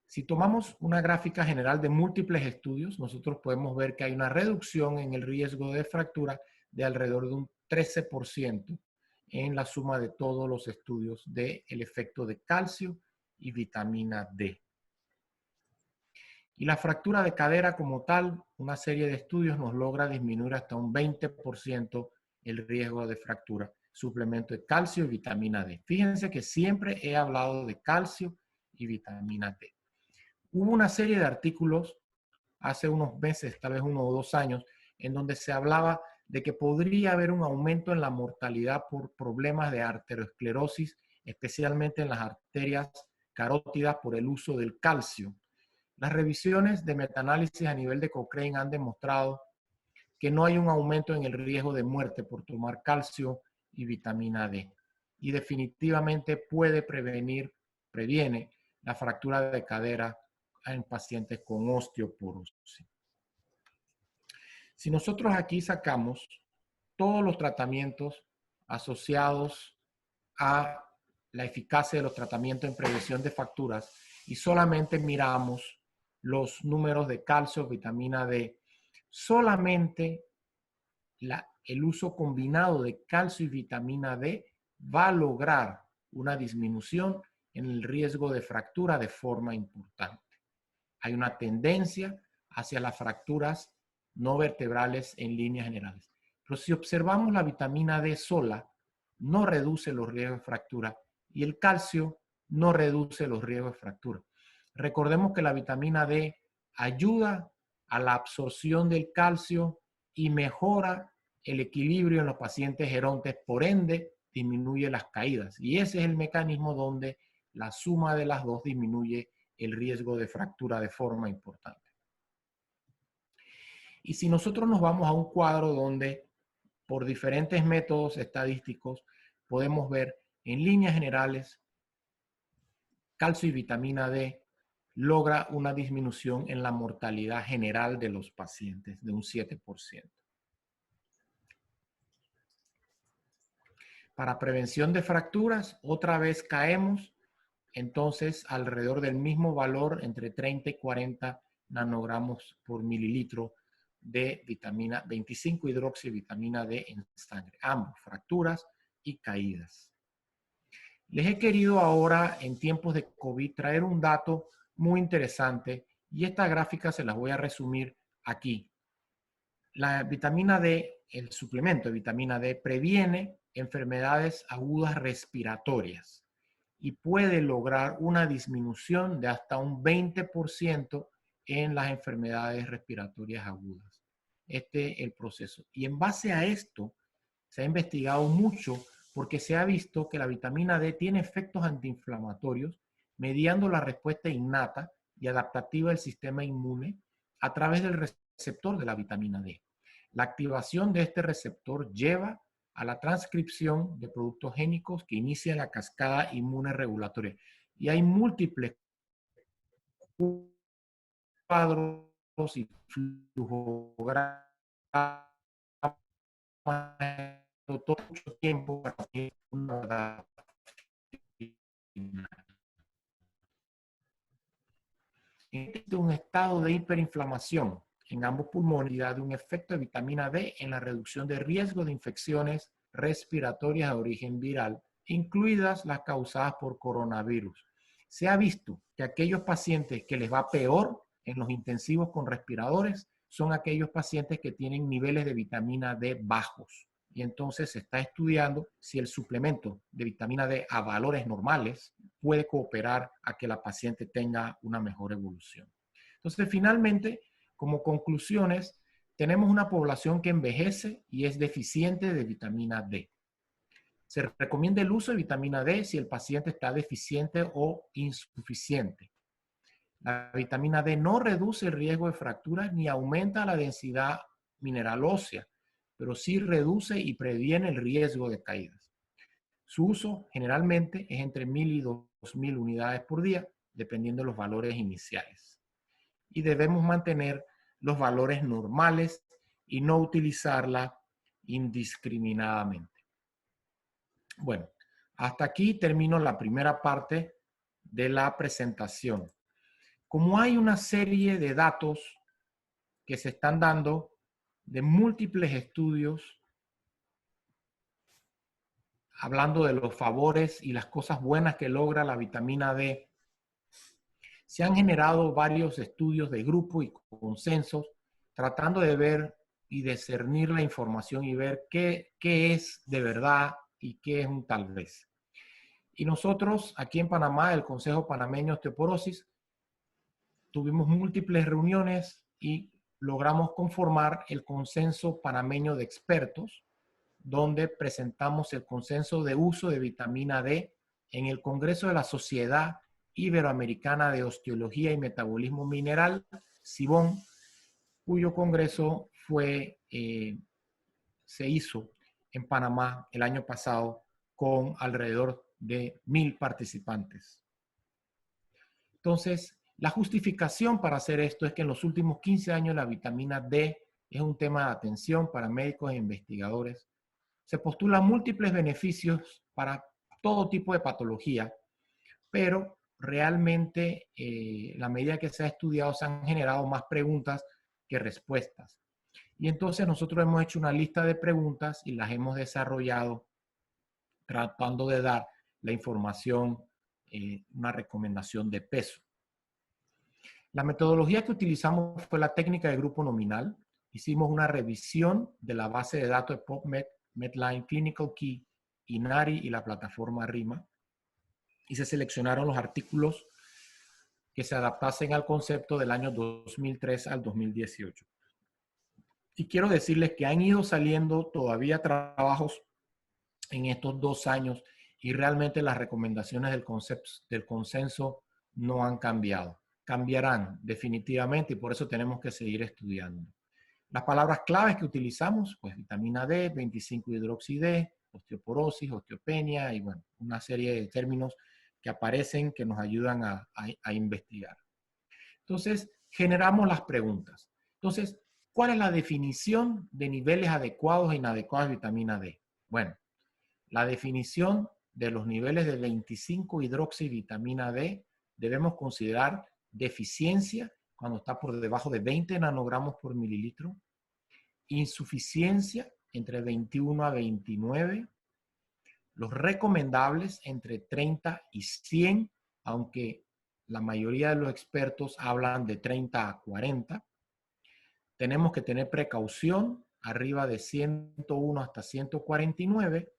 Si tomamos una gráfica general de múltiples estudios, nosotros podemos ver que hay una reducción en el riesgo de fractura de alrededor de un 13% en la suma de todos los estudios del efecto de calcio y vitamina D. Y la fractura de cadera como tal, una serie de estudios nos logra disminuir hasta un 20% el riesgo de fractura. Suplemento de calcio y vitamina D. Fíjense que siempre he hablado de calcio y vitamina D. Hubo una serie de artículos hace unos meses, tal vez 1 o 2 años, en donde se hablaba de que podría haber un aumento en la mortalidad por problemas de arteriosclerosis, especialmente en las arterias carótidas por el uso del calcio. Las revisiones de metaanálisis a nivel de Cochrane han demostrado que no hay un aumento en el riesgo de muerte por tomar calcio y vitamina D. Y definitivamente previene la fractura de cadera en pacientes con osteoporosis. Si nosotros aquí sacamos todos los tratamientos asociados a la eficacia de los tratamientos en prevención de fracturas y solamente miramos los números de calcio, vitamina D, solamente el uso combinado de calcio y vitamina D va a lograr una disminución en el riesgo de fractura de forma importante. Hay una tendencia hacia las fracturas no vertebrales en líneas generales. Pero si observamos la vitamina D sola, no reduce los riesgos de fractura y el calcio no reduce los riesgos de fractura. Recordemos que la vitamina D ayuda a la absorción del calcio y mejora el equilibrio en los pacientes gerontes, por ende disminuye las caídas. Y ese es el mecanismo donde la suma de las dos disminuye el riesgo de fractura de forma importante. Y si nosotros nos vamos a un cuadro donde por diferentes métodos estadísticos podemos ver en líneas generales calcio y vitamina D logra una disminución en la mortalidad general de los pacientes de un 7%. Para prevención de fracturas, otra vez caemos entonces alrededor del mismo valor entre 30 y 40 nanogramos por mililitro de vitamina 25 hidroxivitamina D en sangre, ambos, fracturas y caídas. Les he querido ahora, en tiempos de COVID, traer un dato muy interesante y esta gráfica se las voy a resumir aquí. La vitamina D, el suplemento de vitamina D, previene enfermedades agudas respiratorias y puede lograr una disminución de hasta un 20% en las enfermedades respiratorias agudas. Este es el proceso. Y en base a esto, se ha investigado mucho porque se ha visto que la vitamina D tiene efectos antiinflamatorios mediando la respuesta innata y adaptativa del sistema inmune a través del receptor de la vitamina D. La activación de este receptor lleva a la transcripción de productos génicos que inician la cascada inmune regulatoria. Y hay múltiples cuadros y flujogramas todo mucho tiempo para que existe un estado de hiperinflamación en ambos pulmones de un efecto de vitamina D en la reducción de riesgo de infecciones respiratorias de origen viral, incluidas las causadas por coronavirus. Se ha visto que aquellos pacientes que les va peor en los intensivos con respiradores son aquellos pacientes que tienen niveles de vitamina D bajos. Y entonces se está estudiando si el suplemento de vitamina D a valores normales puede cooperar a que la paciente tenga una mejor evolución. Entonces, finalmente, como conclusiones, tenemos una población que envejece y es deficiente de vitamina D. Se recomienda el uso de vitamina D si el paciente está deficiente o insuficiente. La vitamina D no reduce el riesgo de fracturas ni aumenta la densidad mineral ósea, pero sí reduce y previene el riesgo de caídas. Su uso generalmente es entre 1.000 y 2.000 unidades por día, dependiendo de los valores iniciales. Y debemos mantener los valores normales y no utilizarla indiscriminadamente. Bueno, hasta aquí termino la primera parte de la presentación. Como hay una serie de datos que se están dando de múltiples estudios hablando de los favores y las cosas buenas que logra la vitamina D, se han generado varios estudios de grupo y consensos tratando de ver y discernir la información y ver qué es de verdad y qué es un tal vez. Y nosotros aquí en Panamá, el Consejo Panameño de Osteoporosis, tuvimos múltiples reuniones y logramos conformar el Consenso Panameño de Expertos, donde presentamos el consenso de uso de vitamina D en el Congreso de la Sociedad Iberoamericana de Osteología y Metabolismo Mineral, SIBOM, cuyo congreso se hizo en Panamá el año pasado con alrededor de 1.000 participantes. Entonces, la justificación para hacer esto es que en los últimos 15 años la vitamina D es un tema de atención para médicos e investigadores. Se postulan múltiples beneficios para todo tipo de patología, pero realmente la medida que se ha estudiado se han generado más preguntas que respuestas. Y entonces nosotros hemos hecho una lista de preguntas y las hemos desarrollado tratando de dar la información, una recomendación de peso. La metodología que utilizamos fue la técnica de grupo nominal. Hicimos una revisión de la base de datos de PubMed, Medline, Clinical Key, Inari y la plataforma RIMA. Y se seleccionaron los artículos que se adaptasen al concepto del año 2003 al 2018. Y quiero decirles que han ido saliendo todavía trabajos en estos 2 años y realmente las recomendaciones del consenso no han cambiado. Cambiarán definitivamente y por eso tenemos que seguir estudiando. Las palabras claves que utilizamos, pues vitamina D, 25-hidroxi-D, osteoporosis, osteopenia y bueno, una serie de términos que aparecen que nos ayudan a investigar. Entonces, generamos las preguntas. Entonces, ¿cuál es la definición de niveles adecuados e inadecuados de vitamina D? Bueno, la definición de los niveles de 25-hidroxivitamina D debemos considerar deficiencia cuando está por debajo de 20 nanogramos por mililitro, insuficiencia entre 21 a 29, los recomendables entre 30 y 100, aunque la mayoría de los expertos hablan de 30 a 40. Tenemos que tener precaución arriba de 101 hasta 149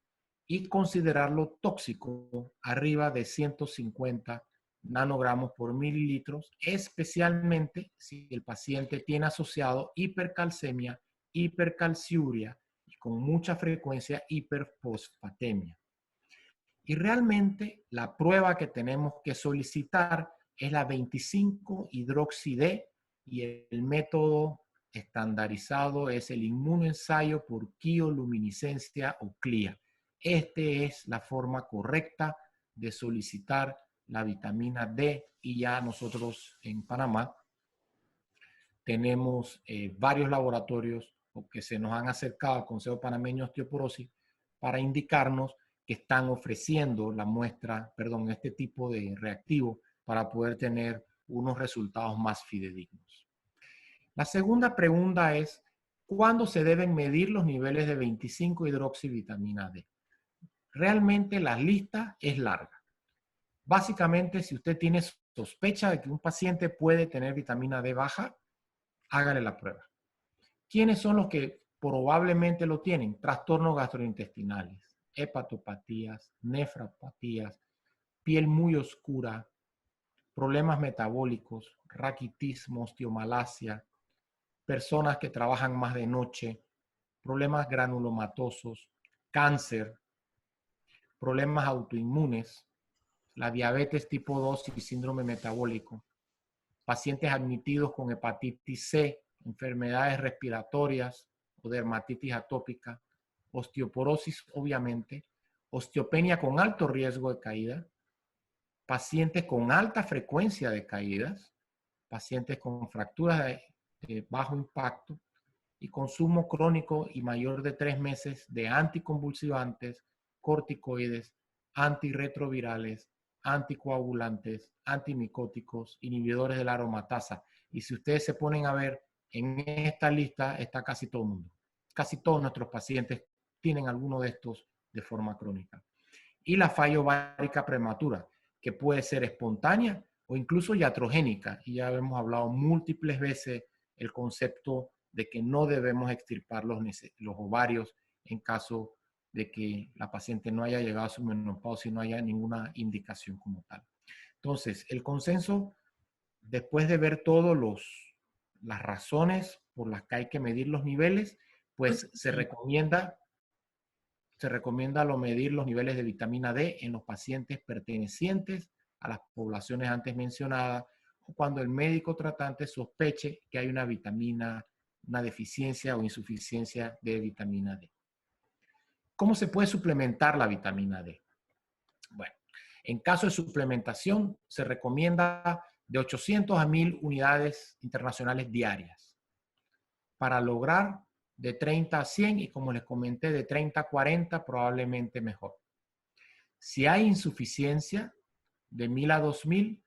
y considerarlo tóxico arriba de 150 nanogramos por mililitros, especialmente si el paciente tiene asociado hipercalcemia, hipercalciuria y con mucha frecuencia hiperfosfatemia. Y realmente la prueba que tenemos que solicitar es la 25-hidroxi-D y el método estandarizado es el inmunoensayo por quioluminiscencia o CLIA. Esta es la forma correcta de solicitar la vitamina D y ya nosotros en Panamá tenemos varios laboratorios que se nos han acercado al Consejo Panameño de Osteoporosis para indicarnos que están ofreciendo este tipo de reactivo para poder tener unos resultados más fidedignos. La segunda pregunta es, ¿cuándo se deben medir los niveles de 25-hidroxivitamina D? Realmente la lista es larga. Básicamente, si usted tiene sospecha de que un paciente puede tener vitamina D baja, hágale la prueba. ¿Quiénes son los que probablemente lo tienen? Trastornos gastrointestinales, hepatopatías, nefropatías, piel muy oscura, problemas metabólicos, raquitismo, osteomalacia, personas que trabajan más de noche, problemas granulomatosos, cáncer, problemas autoinmunes, la diabetes tipo 2 y síndrome metabólico, pacientes admitidos con hepatitis C, enfermedades respiratorias o dermatitis atópica, osteoporosis obviamente, osteopenia con alto riesgo de caída, pacientes con alta frecuencia de caídas, pacientes con fracturas de bajo impacto y consumo crónico y mayor de 3 meses de anticonvulsivantes, corticoides, antirretrovirales, anticoagulantes, antimicóticos, inhibidores de la aromatasa. Y si ustedes se ponen a ver, en esta lista está casi todo el mundo. Casi todos nuestros pacientes tienen alguno de estos de forma crónica. Y la falla ovárica prematura, que puede ser espontánea o incluso iatrogénica. Y ya hemos hablado múltiples veces el concepto de que no debemos extirpar los ovarios en caso de que la paciente no haya llegado a su menopausia y no haya ninguna indicación como tal. Entonces, el consenso, después de ver todas las razones por las que hay que medir los niveles, pues se recomienda medir los niveles de vitamina D en los pacientes pertenecientes a las poblaciones antes mencionadas o cuando el médico tratante sospeche que hay una deficiencia o insuficiencia de vitamina D. ¿Cómo se puede suplementar la vitamina D? Bueno, en caso de suplementación se recomienda de 800 a 1000 unidades internacionales diarias para lograr de 30 a 100 y como les comenté de 30 a 40 probablemente mejor. Si hay insuficiencia de 1000 a 2000,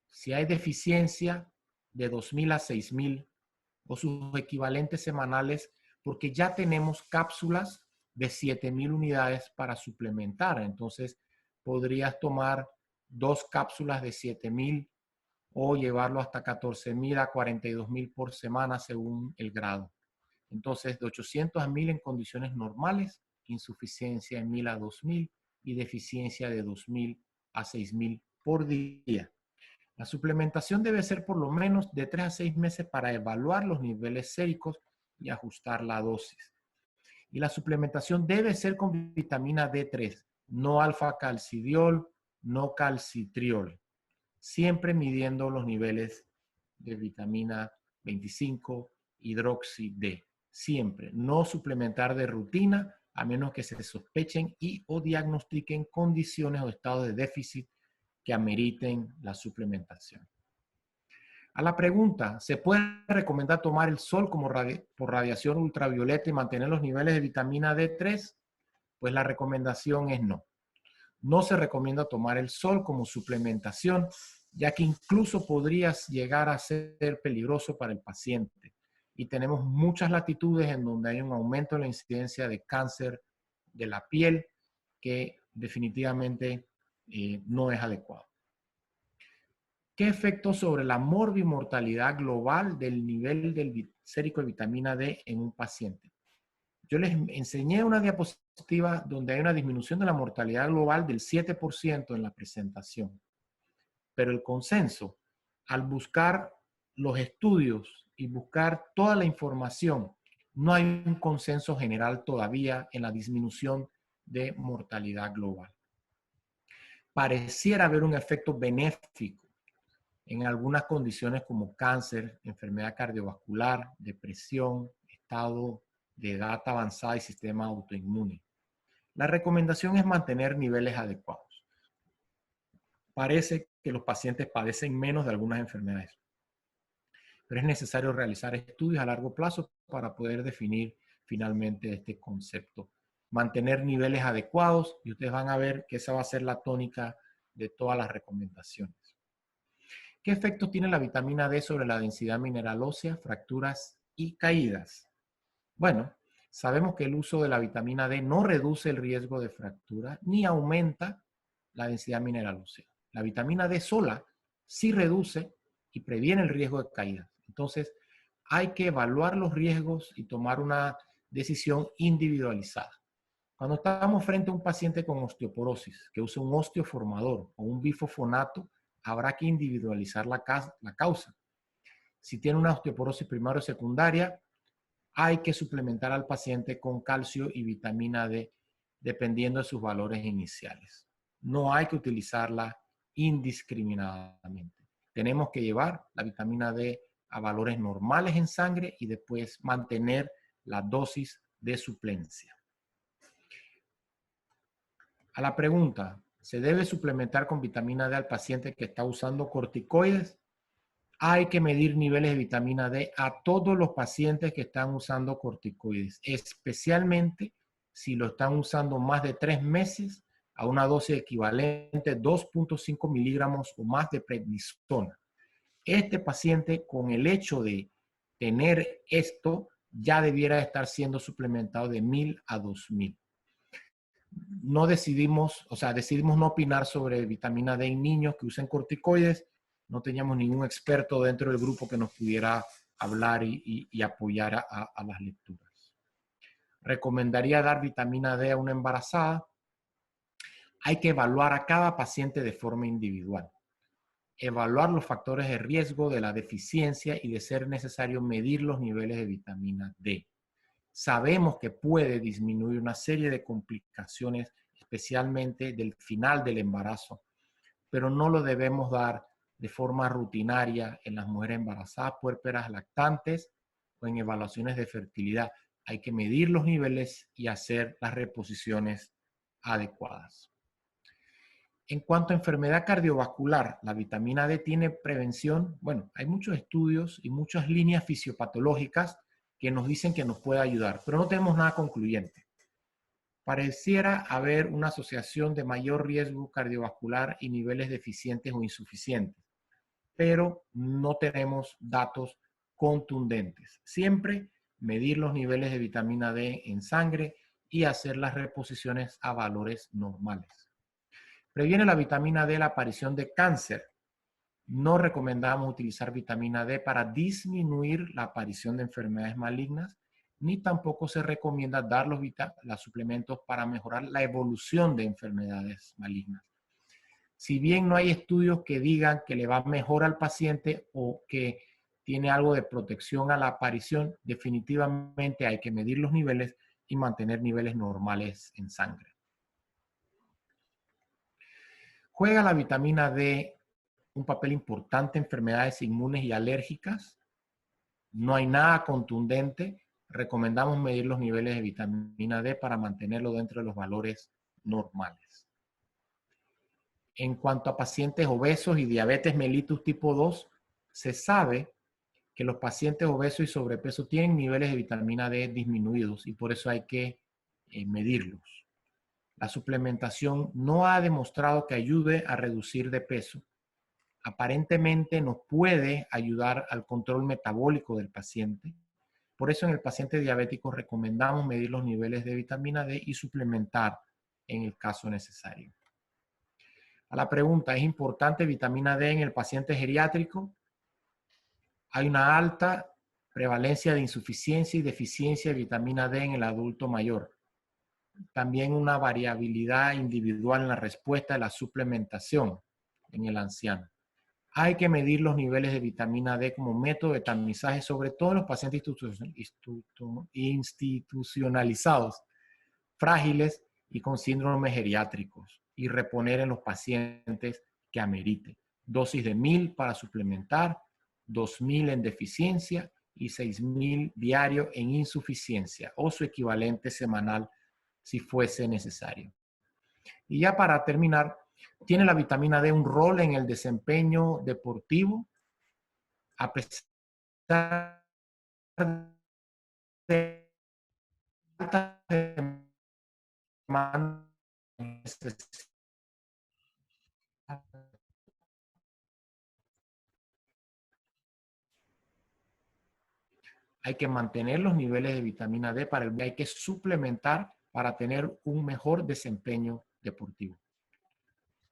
si hay deficiencia de 2000 a 6000 o sus equivalentes semanales, porque ya tenemos cápsulas de 7000 unidades para suplementar. Entonces, podrías tomar 2 cápsulas de 7000 o llevarlo hasta 14000 a 42000 por semana según el grado. Entonces, de 800 a 1000 en condiciones normales, insuficiencia de 1000 a 2000 y deficiencia de 2000 a 6000 por día. La suplementación debe ser por lo menos de 3 a 6 meses para evaluar los niveles séricos y ajustar la dosis. Y la suplementación debe ser con vitamina D3, no alfa-calcidiol, no calcitriol. Siempre midiendo los niveles de vitamina 25, hidroxi D. Siempre. No suplementar de rutina a menos que se sospechen o diagnostiquen condiciones o estados de déficit que ameriten la suplementación. A la pregunta, ¿se puede recomendar tomar el sol por radiación ultravioleta y mantener los niveles de vitamina D3? Pues la recomendación es no. No se recomienda tomar el sol como suplementación, ya que incluso podría llegar a ser peligroso para el paciente. Y tenemos muchas latitudes en donde hay un aumento en la incidencia de cáncer de la piel que definitivamente no es adecuado. ¿Qué efecto sobre la morbimortalidad global del nivel del sérico de vitamina D en un paciente? Yo les enseñé una diapositiva donde hay una disminución de la mortalidad global del 7% en la presentación. Pero el consenso, al buscar los estudios y buscar toda la información, no hay un consenso general todavía en la disminución de mortalidad global. Pareciera haber un efecto benéfico en algunas condiciones como cáncer, enfermedad cardiovascular, depresión, estado de edad avanzada y sistema autoinmune. La recomendación es mantener niveles adecuados. Parece que los pacientes padecen menos de algunas enfermedades, pero es necesario realizar estudios a largo plazo para poder definir finalmente este concepto. Mantener niveles adecuados y ustedes van a ver que esa va a ser la tónica de todas las recomendaciones. ¿Qué efectos tiene la vitamina D sobre la densidad mineral ósea, fracturas y caídas? Bueno, sabemos que el uso de la vitamina D no reduce el riesgo de fractura ni aumenta la densidad mineral ósea. La vitamina D sola sí reduce y previene el riesgo de caída. Entonces, hay que evaluar los riesgos y tomar una decisión individualizada. Cuando estamos frente a un paciente con osteoporosis que usa un osteoformador o un bifosfonato, habrá que individualizar la causa. Si tiene una osteoporosis primaria o secundaria, hay que suplementar al paciente con calcio y vitamina D dependiendo de sus valores iniciales. No hay que utilizarla indiscriminadamente. Tenemos que llevar la vitamina D a valores normales en sangre y después mantener la dosis de suplencia. A la pregunta, ¿se debe suplementar con vitamina D al paciente que está usando corticoides? Hay que medir niveles de vitamina D a todos los pacientes que están usando corticoides, especialmente si lo están usando más de 3 meses a una dosis equivalente 2.5 miligramos o más de prednisona. Este paciente, con el hecho de tener esto, ya debiera estar siendo suplementado de 1000 a 2000. Decidimos no opinar sobre vitamina D en niños que usen corticoides. No teníamos ningún experto dentro del grupo que nos pudiera hablar y apoyar a las lecturas. ¿Recomendaría dar vitamina D a una embarazada? Hay que evaluar a cada paciente de forma individual. Evaluar los factores de riesgo de la deficiencia y, de ser necesario, medir los niveles de vitamina D. Sabemos que puede disminuir una serie de complicaciones, especialmente del final del embarazo, pero no lo debemos dar de forma rutinaria en las mujeres embarazadas, puérperas, lactantes o en evaluaciones de fertilidad. Hay que medir los niveles y hacer las reposiciones adecuadas. En cuanto a enfermedad cardiovascular, la vitamina D tiene prevención. Bueno, hay muchos estudios y muchas líneas fisiopatológicas que nos dicen que nos puede ayudar, pero no tenemos nada concluyente. Pareciera haber una asociación de mayor riesgo cardiovascular y niveles deficientes o insuficientes, pero no tenemos datos contundentes. Siempre medir los niveles de vitamina D en sangre y hacer las reposiciones a valores normales. Previene la vitamina D la aparición de cáncer. No recomendamos utilizar vitamina D para disminuir la aparición de enfermedades malignas, ni tampoco se recomienda dar los suplementos para mejorar la evolución de enfermedades malignas. Si bien no hay estudios que digan que le va mejor al paciente o que tiene algo de protección a la aparición, definitivamente hay que medir los niveles y mantener niveles normales en sangre. ¿Juega la vitamina D un papel importante en enfermedades inmunes y alérgicas? No hay nada contundente. Recomendamos medir los niveles de vitamina D para mantenerlo dentro de los valores normales. En cuanto a pacientes obesos y diabetes mellitus tipo 2, se sabe que los pacientes obesos y sobrepeso tienen niveles de vitamina D disminuidos y por eso hay que medirlos. La suplementación no ha demostrado que ayude a reducir de peso. Aparentemente nos puede ayudar al control metabólico del paciente. Por eso en el paciente diabético recomendamos medir los niveles de vitamina D y suplementar en el caso necesario. A la pregunta, ¿es importante vitamina D en el paciente geriátrico? Hay una alta prevalencia de insuficiencia y deficiencia de vitamina D en el adulto mayor. También una variabilidad individual en la respuesta de la suplementación en el anciano. Hay que medir los niveles de vitamina D como método de tamizaje, sobre todo en los pacientes institucionalizados, frágiles y con síndromes geriátricos, y reponer en los pacientes que amerite. Dosis de 1000 para suplementar, 2000 en deficiencia y 6000 diario en insuficiencia o su equivalente semanal si fuese necesario. Y ya para terminar, ¿tiene la vitamina D un rol en el desempeño deportivo? A pesar de alta demanda hay que mantener los niveles de vitamina D, hay que suplementar para tener un mejor desempeño deportivo.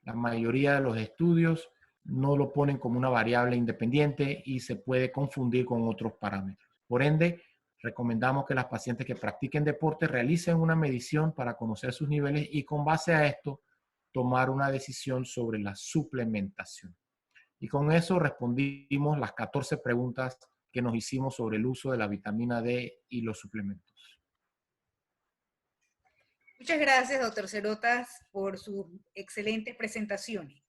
La mayoría de los estudios no lo ponen como una variable independiente y se puede confundir con otros parámetros. Por ende, recomendamos que las pacientes que practiquen deporte realicen una medición para conocer sus niveles y con base a esto tomar una decisión sobre la suplementación. Y con eso respondimos las 14 preguntas que nos hicimos sobre el uso de la vitamina D y los suplementos. Muchas gracias, doctor Cerotas, por sus excelentes presentaciones.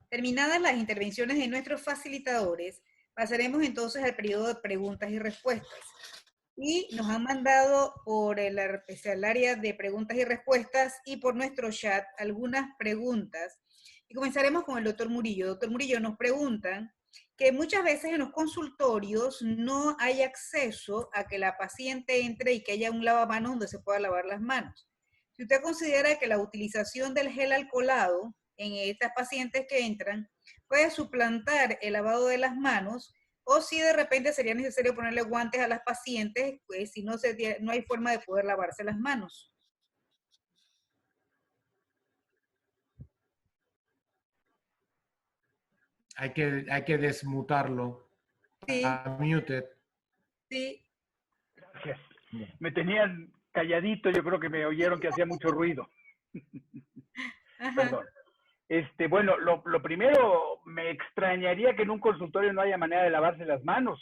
Terminadas las intervenciones de nuestros facilitadores, pasaremos entonces al periodo de preguntas y respuestas. Y nos han mandado por el área de preguntas y respuestas y por nuestro chat algunas preguntas. Y comenzaremos con el doctor Murillo. Doctor Murillo, nos preguntan que muchas veces en los consultorios no hay acceso a que la paciente entre y que haya un lavamanos donde se pueda lavar las manos. Si usted considera que la utilización del gel alcoholado en estas pacientes que entran puede suplantar el lavado de las manos, o si de repente sería necesario ponerle guantes a las pacientes, pues si no hay forma de poder lavarse las manos. Hay que desmutarlo. Sí. Muted. Sí. Gracias. Me tenían calladito, yo creo que me oyeron que hacía mucho ruido. Perdón. Bueno, lo primero, me extrañaría que en un consultorio no haya manera de lavarse las manos.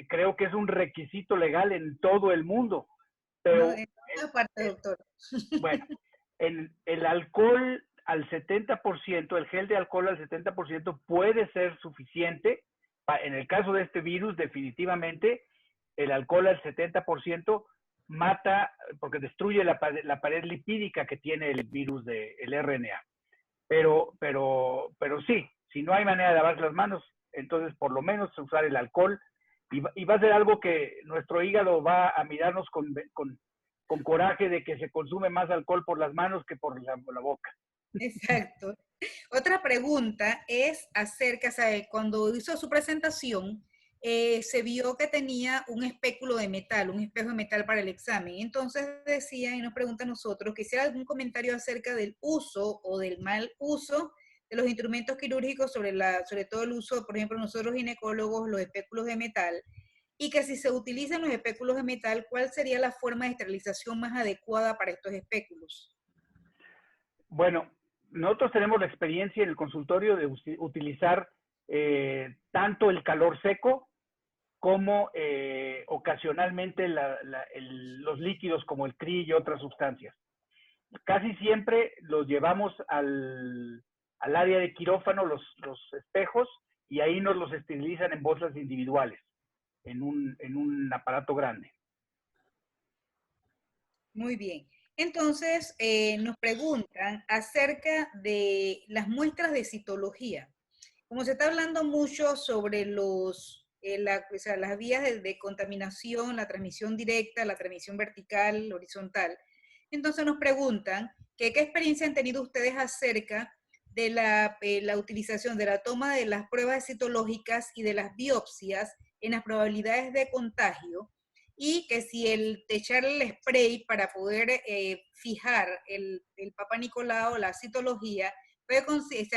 Creo que es un requisito legal en todo el mundo. Pero, no, en toda parte, doctor. Bueno, el alcohol al 70%, el gel de alcohol al 70% puede ser suficiente. En el caso de este virus, definitivamente, el alcohol al 70% mata, porque destruye la pared lipídica que tiene el virus del RNA. Pero sí, si no hay manera de lavarse las manos, entonces por lo menos usar el alcohol y va a ser algo que nuestro hígado va a mirarnos con coraje de que se consume más alcohol por las manos que por la boca. Exacto. Otra pregunta es acerca, ¿sabe? Cuando hizo su presentación, se vio que tenía un espéculo de metal, un espejo de metal para el examen. Entonces decía y nos pregunta a nosotros que hiciera algún comentario acerca del uso o del mal uso de los instrumentos quirúrgicos, sobre todo el uso, por ejemplo, nosotros ginecólogos, los espéculos de metal, y que si se utilizan los espéculos de metal, ¿cuál sería la forma de esterilización más adecuada para estos espéculos? Bueno, nosotros tenemos la experiencia en el consultorio de utilizar tanto el calor seco como ocasionalmente los líquidos como el CRI y otras sustancias. Casi siempre los llevamos al área de quirófano, los espejos, y ahí nos los esterilizan en bolsas individuales, en un aparato grande. Muy bien. Entonces, nos preguntan acerca de las muestras de citología. Como se está hablando mucho sobre las vías de contaminación, la transmisión directa, la transmisión vertical, horizontal, entonces nos preguntan qué experiencia han tenido ustedes acerca de la utilización de la toma de las pruebas citológicas y de las biopsias en las probabilidades de contagio, y que si el echar el spray para poder fijar el Papa Nicolau, la citología, puede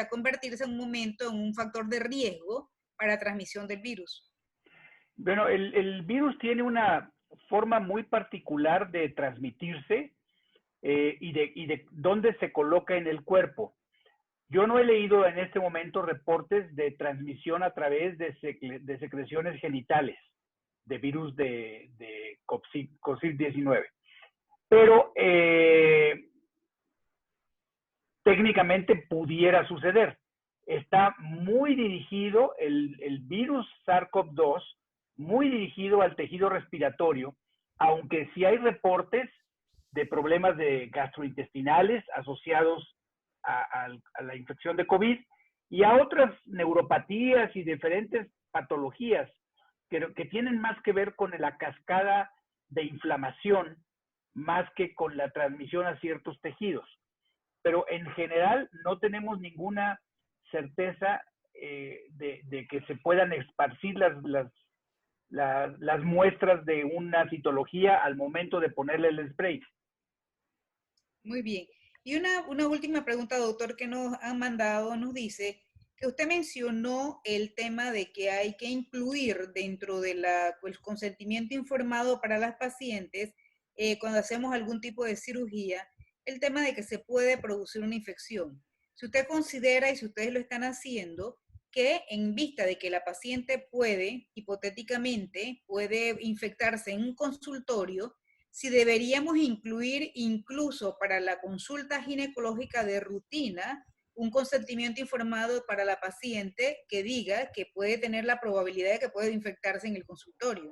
convertirse en un momento en un factor de riesgo para transmisión del virus. Bueno, el virus tiene una forma muy particular de transmitirse y de dónde se coloca en el cuerpo. Yo no he leído en este momento reportes de transmisión a través de secreciones genitales de virus de COVID-19. Pero técnicamente pudiera suceder. Está muy dirigido el virus SARS-CoV-2, muy dirigido al tejido respiratorio, aunque sí hay reportes de problemas de gastrointestinales asociados a la infección de COVID y a otras neuropatías y diferentes patologías que tienen más que ver con la cascada de inflamación más que con la transmisión a ciertos tejidos. Pero en general no tenemos ninguna certeza de que se puedan esparcir las muestras de una citología al momento de ponerle el spray. Muy bien. Y una última pregunta, doctor, que nos han mandado, nos dice que usted mencionó el tema de que hay que incluir dentro de el consentimiento informado para las pacientes cuando hacemos algún tipo de cirugía, el tema de que se puede producir una infección. Si usted considera, y si ustedes lo están haciendo, que en vista de que la paciente puede, hipotéticamente, puede infectarse en un consultorio, si deberíamos incluir incluso para la consulta ginecológica de rutina un consentimiento informado para la paciente que diga que puede tener la probabilidad de que puede infectarse en el consultorio.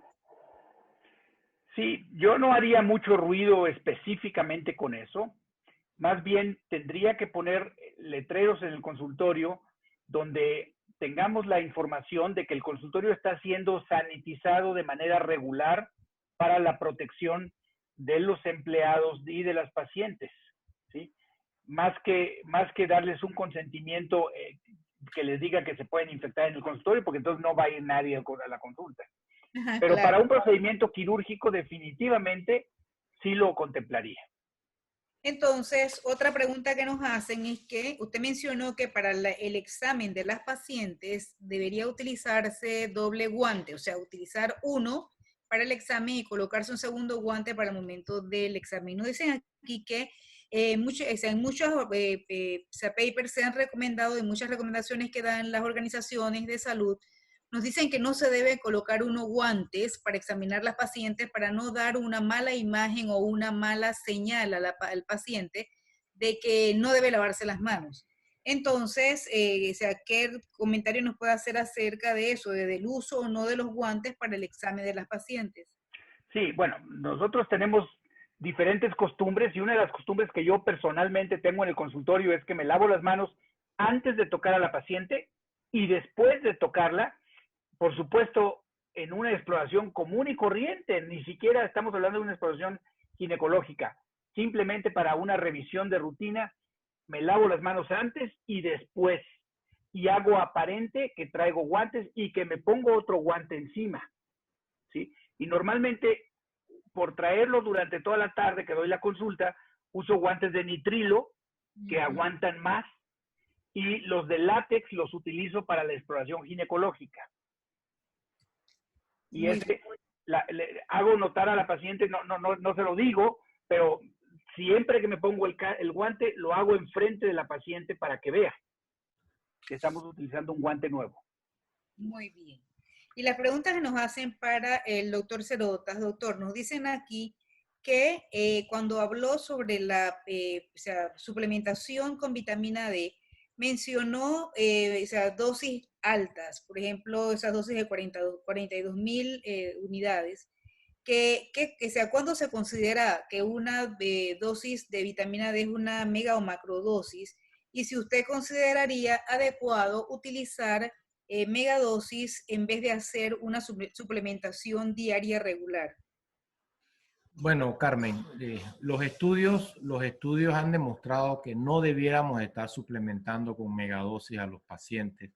Sí, yo no haría mucho ruido específicamente con eso. Más bien tendría que poner letreros en el consultorio donde tengamos la información de que el consultorio está siendo sanitizado de manera regular para la protección de los empleados y de las pacientes, ¿sí? Más que darles un consentimiento que les diga que se pueden infectar en el consultorio, porque entonces no va a ir nadie a la consulta. Ajá, Pero claro. para un procedimiento quirúrgico definitivamente sí lo contemplaría. Entonces, otra pregunta que nos hacen es que usted mencionó que para el examen de las pacientes debería utilizarse doble guante, o sea, utilizar uno para el examen y colocarse un segundo guante para el momento del examen. Nos dicen aquí que en muchos papers se han recomendado, y muchas recomendaciones que dan las organizaciones de salud, nos dicen que no se debe colocar unos guantes para examinar las pacientes para no dar una mala imagen o una mala señal al paciente de que no debe lavarse las manos. Entonces, ¿qué comentario nos puede hacer acerca de eso, del uso o no de los guantes para el examen de las pacientes? Sí, bueno, nosotros tenemos diferentes costumbres y una de las costumbres que yo personalmente tengo en el consultorio es que me lavo las manos antes de tocar a la paciente y después de tocarla, por supuesto, en una exploración común y corriente, ni siquiera estamos hablando de una exploración ginecológica, simplemente para una revisión de rutina, me lavo las manos antes y después, y hago aparente que traigo guantes y que me pongo otro guante encima, ¿sí? Y normalmente, por traerlo durante toda la tarde que doy la consulta, uso guantes de nitrilo que aguantan más y los de látex los utilizo para la exploración ginecológica. Y hago notar a la paciente, no se lo digo, pero siempre que me pongo el guante, lo hago enfrente de la paciente para que vea que estamos utilizando un guante nuevo. Muy bien. Y las preguntas que nos hacen para el doctor Cerotas, doctor, nos dicen aquí que cuando habló sobre la suplementación con vitamina D, mencionó dosis altas, por ejemplo, esas dosis de 42.000 unidades, ¿cuándo se considera que una dosis de vitamina D es una mega o macrodosis? Y si usted consideraría adecuado utilizar megadosis en vez de hacer una suplementación diaria regular. Bueno, Carmen, los estudios han demostrado que no debiéramos estar suplementando con megadosis a los pacientes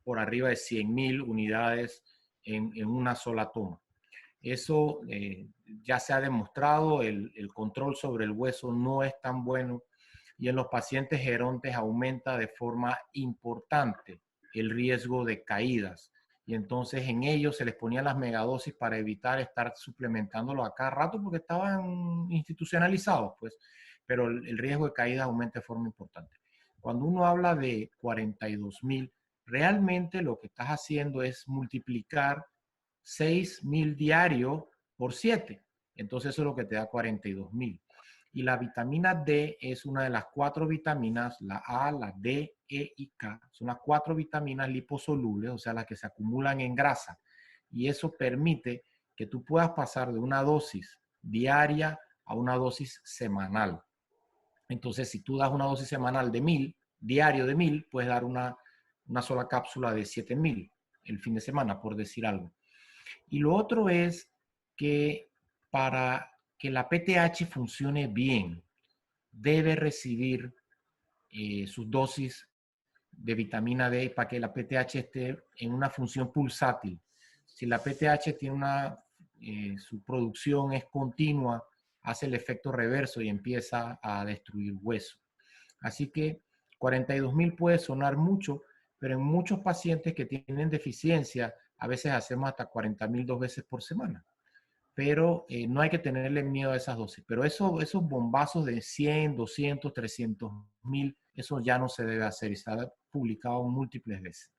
por arriba de 100.000 unidades en una sola toma. Eso ya se ha demostrado, el control sobre el hueso no es tan bueno y en los pacientes gerontes aumenta de forma importante el riesgo de caídas. Y entonces en ellos se les ponían las megadosis para evitar estar suplementándolo a cada rato porque estaban institucionalizados, pues. Pero el riesgo de caída aumenta de forma importante. Cuando uno habla de 42.000, realmente lo que estás haciendo es multiplicar 6.000 diarios por 7. Entonces eso es lo que te da 42.000. Y la vitamina D es una de las 4 vitaminas, la A, la D, E y K. Son las 4 vitaminas liposolubles, o sea, las que se acumulan en grasa. Y eso permite que tú puedas pasar de una dosis diaria a una dosis semanal. Entonces, si tú das una dosis semanal de 1.000, diario de 1.000, puedes dar una sola cápsula de 7.000 el fin de semana, por decir algo. Y lo otro es que para que la PTH funcione bien, debe recibir sus dosis de vitamina D para que la PTH esté en una función pulsátil. Si la PTH tiene su producción es continua, hace el efecto reverso y empieza a destruir hueso. Así que 42.000 puede sonar mucho, pero en muchos pacientes que tienen deficiencia, a veces hacemos hasta 40.000 2 veces por semana. Pero no hay que tenerle miedo a esas dosis. Pero esos bombazos de 100, 200, 300.000, eso ya no se debe hacer y se ha publicado múltiples veces.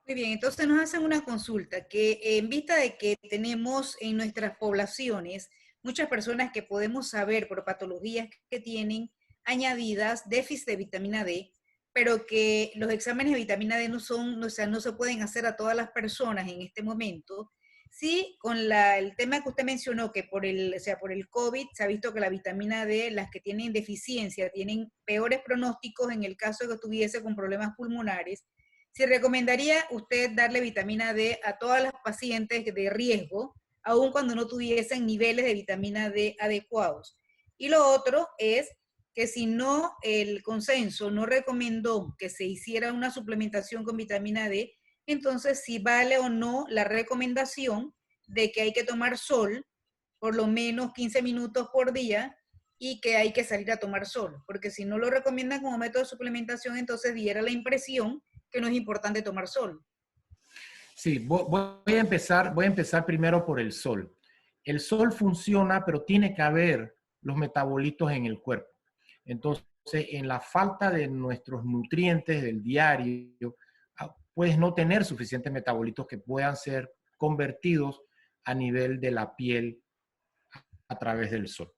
Muy bien, entonces nos hacen una consulta que en vista de que tenemos en nuestras poblaciones muchas personas que podemos saber por patologías que tienen añadidas déficit de vitamina D, pero que los exámenes de vitamina D no se pueden hacer a todas las personas en este momento. Sí, con el tema que usted mencionó, que por el COVID se ha visto que la vitamina D, las que tienen deficiencia, tienen peores pronósticos en el caso de que estuviese con problemas pulmonares. ¿Si recomendaría usted darle vitamina D a todas las pacientes de riesgo, aun cuando no tuviesen niveles de vitamina D adecuados? Y lo otro es que si no, el consenso no recomendó que se hiciera una suplementación con vitamina D, entonces si vale o no la recomendación de que hay que tomar sol por lo menos 15 minutos por día y que hay que salir a tomar sol, porque si no lo recomiendan como método de suplementación, entonces diera la impresión que no es importante tomar sol. Sí, voy a empezar primero por el sol. El sol funciona, pero tiene que haber los metabolitos en el cuerpo. Entonces, en la falta de nuestros nutrientes del diario, puedes no tener suficientes metabolitos que puedan ser convertidos a nivel de la piel a través del sol.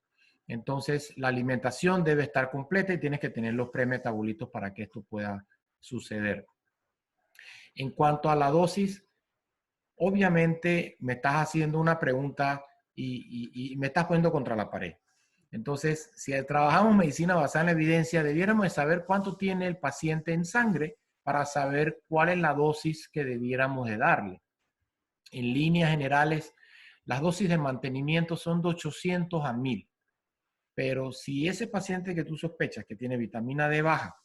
Entonces, la alimentación debe estar completa y tienes que tener los premetabolitos para que esto pueda suceder. En cuanto a la dosis, obviamente me estás haciendo una pregunta y me estás poniendo contra la pared. Entonces, si trabajamos medicina basada en la evidencia, debiéramos de saber cuánto tiene el paciente en sangre para saber cuál es la dosis que debiéramos de darle. En líneas generales, las dosis de mantenimiento son de 800 a 1000. Pero si ese paciente que tú sospechas que tiene vitamina D baja,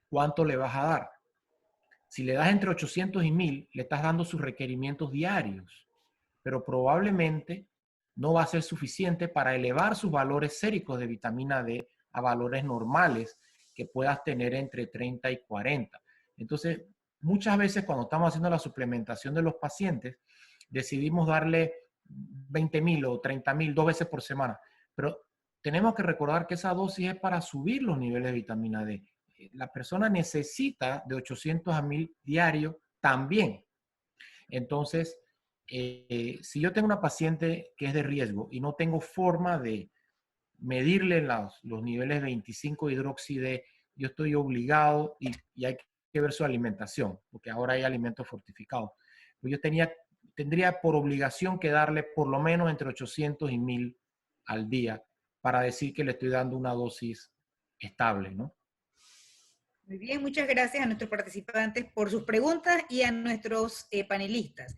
¿cuánto le vas a dar? Si le das entre 800 y 1000, le estás dando sus requerimientos diarios, pero probablemente no va a ser suficiente para elevar sus valores séricos de vitamina D a valores normales que puedas tener entre 30 y 40. Entonces, muchas veces cuando estamos haciendo la suplementación de los pacientes, decidimos darle 20.000 o 30.000 2 veces por semana, pero tenemos que recordar que esa dosis es para subir los niveles de vitamina D. La persona necesita de 800 a 1000 diarios también. Entonces, si yo tengo una paciente que es de riesgo y no tengo forma de medirle los niveles 25 hidroxi D, yo estoy obligado y hay que ver su alimentación, porque ahora hay alimentos fortificados. Pues yo tendría por obligación que darle por lo menos entre 800 y 1000 al día para decir que le estoy dando una dosis estable, ¿no? Muy bien, muchas gracias a nuestros participantes por sus preguntas y a nuestros panelistas.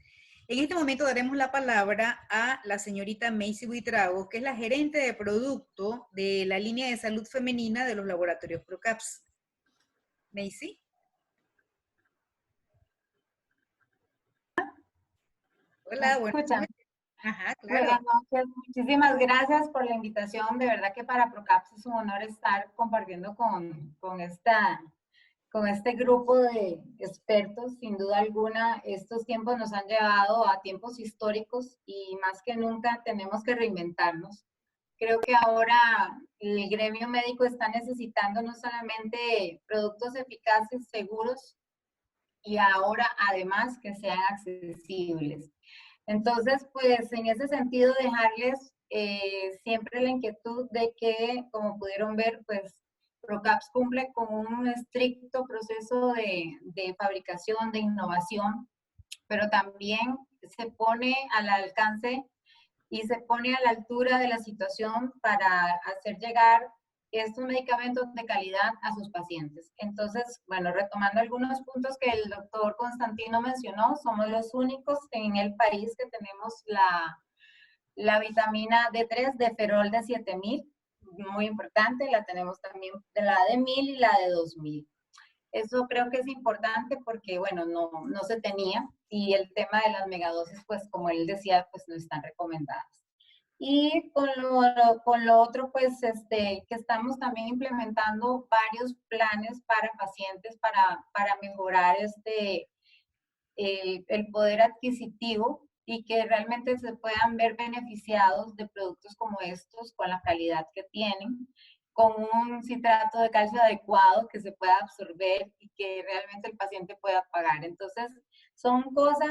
En este momento daremos la palabra a la señorita Macy Buitrago, que es la gerente de producto de la línea de salud femenina de los laboratorios Procaps. Macy. Hola, ¿Me escuchan? Ajá, claro. Buenas noches, muchísimas gracias por la invitación. De verdad que para Procaps es un honor estar compartiendo con este grupo de expertos. Sin duda alguna, estos tiempos nos han llevado a tiempos históricos y más que nunca tenemos que reinventarnos. Creo que ahora el gremio médico está necesitando no solamente productos eficaces, seguros, y ahora además que sean accesibles. Entonces, pues en ese sentido dejarles siempre la inquietud de que, como pudieron ver, pues Procaps cumple con un estricto proceso de fabricación, de innovación, pero también se pone al alcance y se pone a la altura de la situación para hacer llegar estos medicamentos de calidad a sus pacientes. Entonces, bueno, retomando algunos puntos que el doctor Constantino mencionó, somos los únicos en el país que tenemos la vitamina D3 de ferol de 7000, muy importante, la tenemos también de la de 1000 y la de 2000. Eso creo que es importante porque, bueno, no se tenía, y el tema de las megadosis, pues como él decía, pues no están recomendadas. Y con lo otro, pues, que estamos también implementando varios planes para pacientes para mejorar el poder adquisitivo y que realmente se puedan ver beneficiados de productos como estos con la calidad que tienen, con un citrato de calcio adecuado que se pueda absorber y que realmente el paciente pueda pagar. Entonces, son cosas,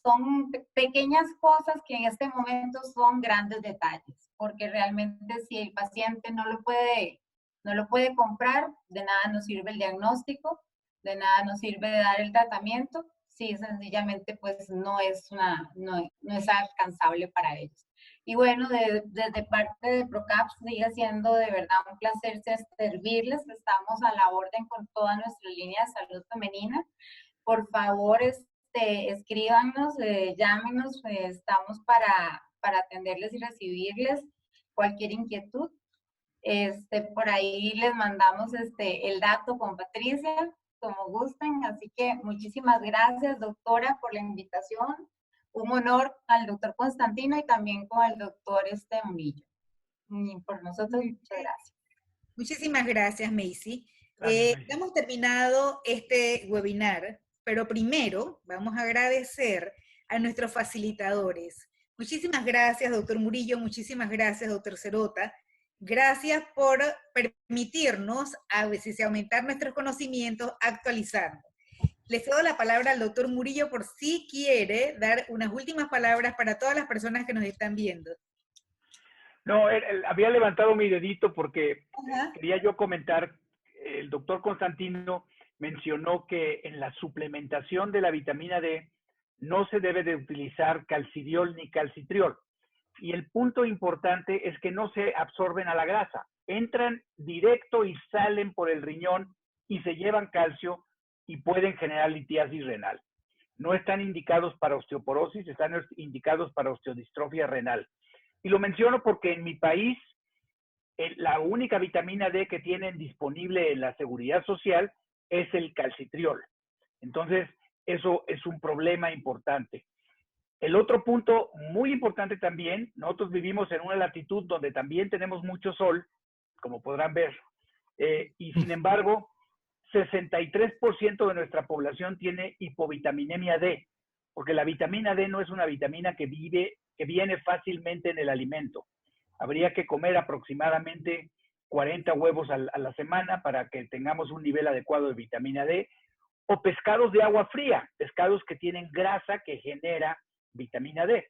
son pequeñas cosas que en este momento son grandes detalles, porque realmente si el paciente no lo puede comprar, de nada nos sirve el diagnóstico, de nada nos sirve de dar el tratamiento, si sencillamente pues no es alcanzable para ellos. Y bueno, desde parte de PROCAPS sigue siendo de verdad un placer servirles. Estamos a la orden con toda nuestra línea de salud femenina. Por favor, escríbanos, llámenos, estamos para atenderles y recibirles cualquier inquietud. Por ahí les mandamos el dato con Patricia, como gusten. Así que muchísimas gracias, doctora, por la invitación. Un honor al doctor Constantino y también con el doctor Murillo. Y por nosotros, muchas gracias. Muchísimas gracias, Macy. Gracias, Macy. Hemos terminado este webinar, pero primero vamos a agradecer a nuestros facilitadores. Muchísimas gracias, doctor Murillo, muchísimas gracias, doctor Cerota. Gracias por permitirnos, a veces, aumentar nuestros conocimientos, actualizando. Le cedo la palabra al doctor Murillo por si quiere dar unas últimas palabras para todas las personas que nos están viendo. No, había levantado mi dedito porque Ajá. quería yo comentar, el doctor Constantino mencionó que en la suplementación de la vitamina D no se debe de utilizar calcidiol ni calcitriol. Y el punto importante es que no se absorben a la grasa, entran directo y salen por el riñón y se llevan calcio y pueden generar litiasis renal. No están indicados para osteoporosis, están indicados para osteodistrofia renal. Y lo menciono porque en mi país la única vitamina D que tienen disponible en la seguridad social es el calcitriol. Entonces, eso es un problema importante. El otro punto muy importante también, nosotros vivimos en una latitud donde también tenemos mucho sol, como podrán ver, y sin embargo, 63% de nuestra población tiene hipovitaminemia D, porque la vitamina D no es una vitamina que viene fácilmente en el alimento. Habría que comer aproximadamente 40 huevos a la semana para que tengamos un nivel adecuado de vitamina D, o pescados de agua fría, pescados que tienen grasa que genera vitamina D.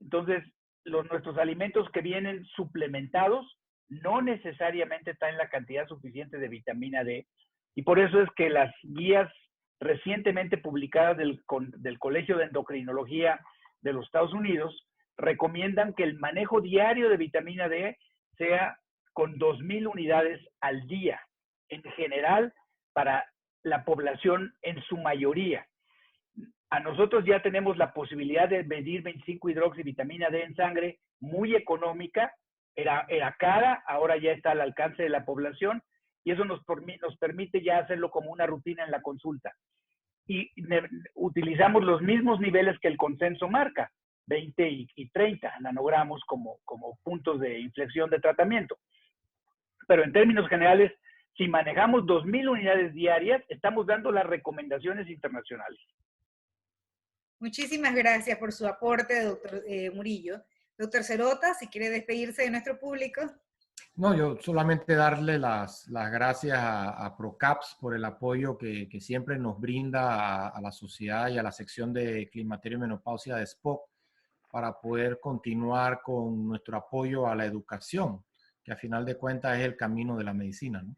Entonces, nuestros alimentos que vienen suplementados no necesariamente traen la cantidad suficiente de vitamina D, y por eso es que las guías recientemente publicadas del Colegio de Endocrinología de los Estados Unidos recomiendan que el manejo diario de vitamina D sea con 2,000 unidades al día, en general, para la población en su mayoría. A nosotros ya tenemos la posibilidad de medir 25-hidroxivitamina D en sangre, muy económica, era cara, ahora ya está al alcance de la población, y eso nos permite ya hacerlo como una rutina en la consulta. Y utilizamos los mismos niveles que el consenso marca, 20 y 30 nanogramos como puntos de inflexión de tratamiento. Pero en términos generales, si manejamos 2,000 unidades diarias, estamos dando las recomendaciones internacionales. Muchísimas gracias por su aporte, doctor Murillo. Doctor Cerota, si quiere despedirse de nuestro público. No, yo solamente darle las gracias a PROCAPS por el apoyo que siempre nos brinda a la sociedad y a la sección de climaterio y menopausia de SPOC para poder continuar con nuestro apoyo a la educación, que a final de cuentas es el camino de la medicina, ¿no?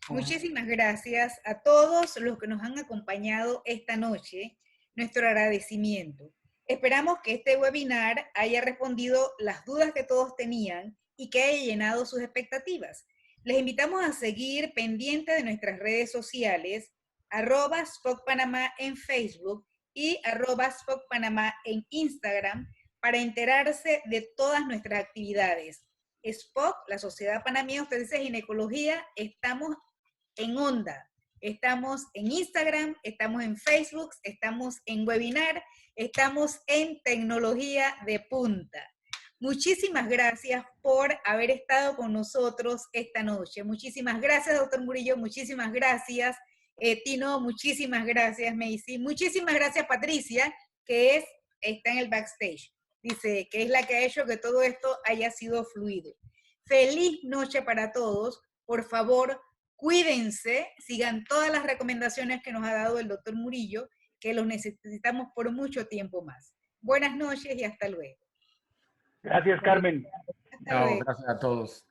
Muchísimas gracias a todos los que nos han acompañado esta noche. Nuestro agradecimiento. Esperamos que este webinar haya respondido las dudas que todos tenían y que haya llenado sus expectativas. Les invitamos a seguir pendiente de nuestras redes sociales, @SPOCPanamá en Facebook y @SPOCPanamá en Instagram, para enterarse de todas nuestras actividades. SPOC, la Sociedad Panameña de Obstetricia y Ginecología, estamos en onda. Estamos en Instagram, estamos en Facebook, estamos en webinar, estamos en tecnología de punta. Muchísimas gracias por haber estado con nosotros esta noche. Muchísimas gracias, doctor Murillo. Muchísimas gracias, Tino. Muchísimas gracias, Macy. Muchísimas gracias, Patricia, que está en el backstage. Dice que es la que ha hecho que todo esto haya sido fluido. Feliz noche para todos. Por favor, cuídense, sigan todas las recomendaciones que nos ha dado el doctor Murillo, que los necesitamos por mucho tiempo más. Buenas noches y hasta luego. Gracias, Carmen. Chao, gracias a todos.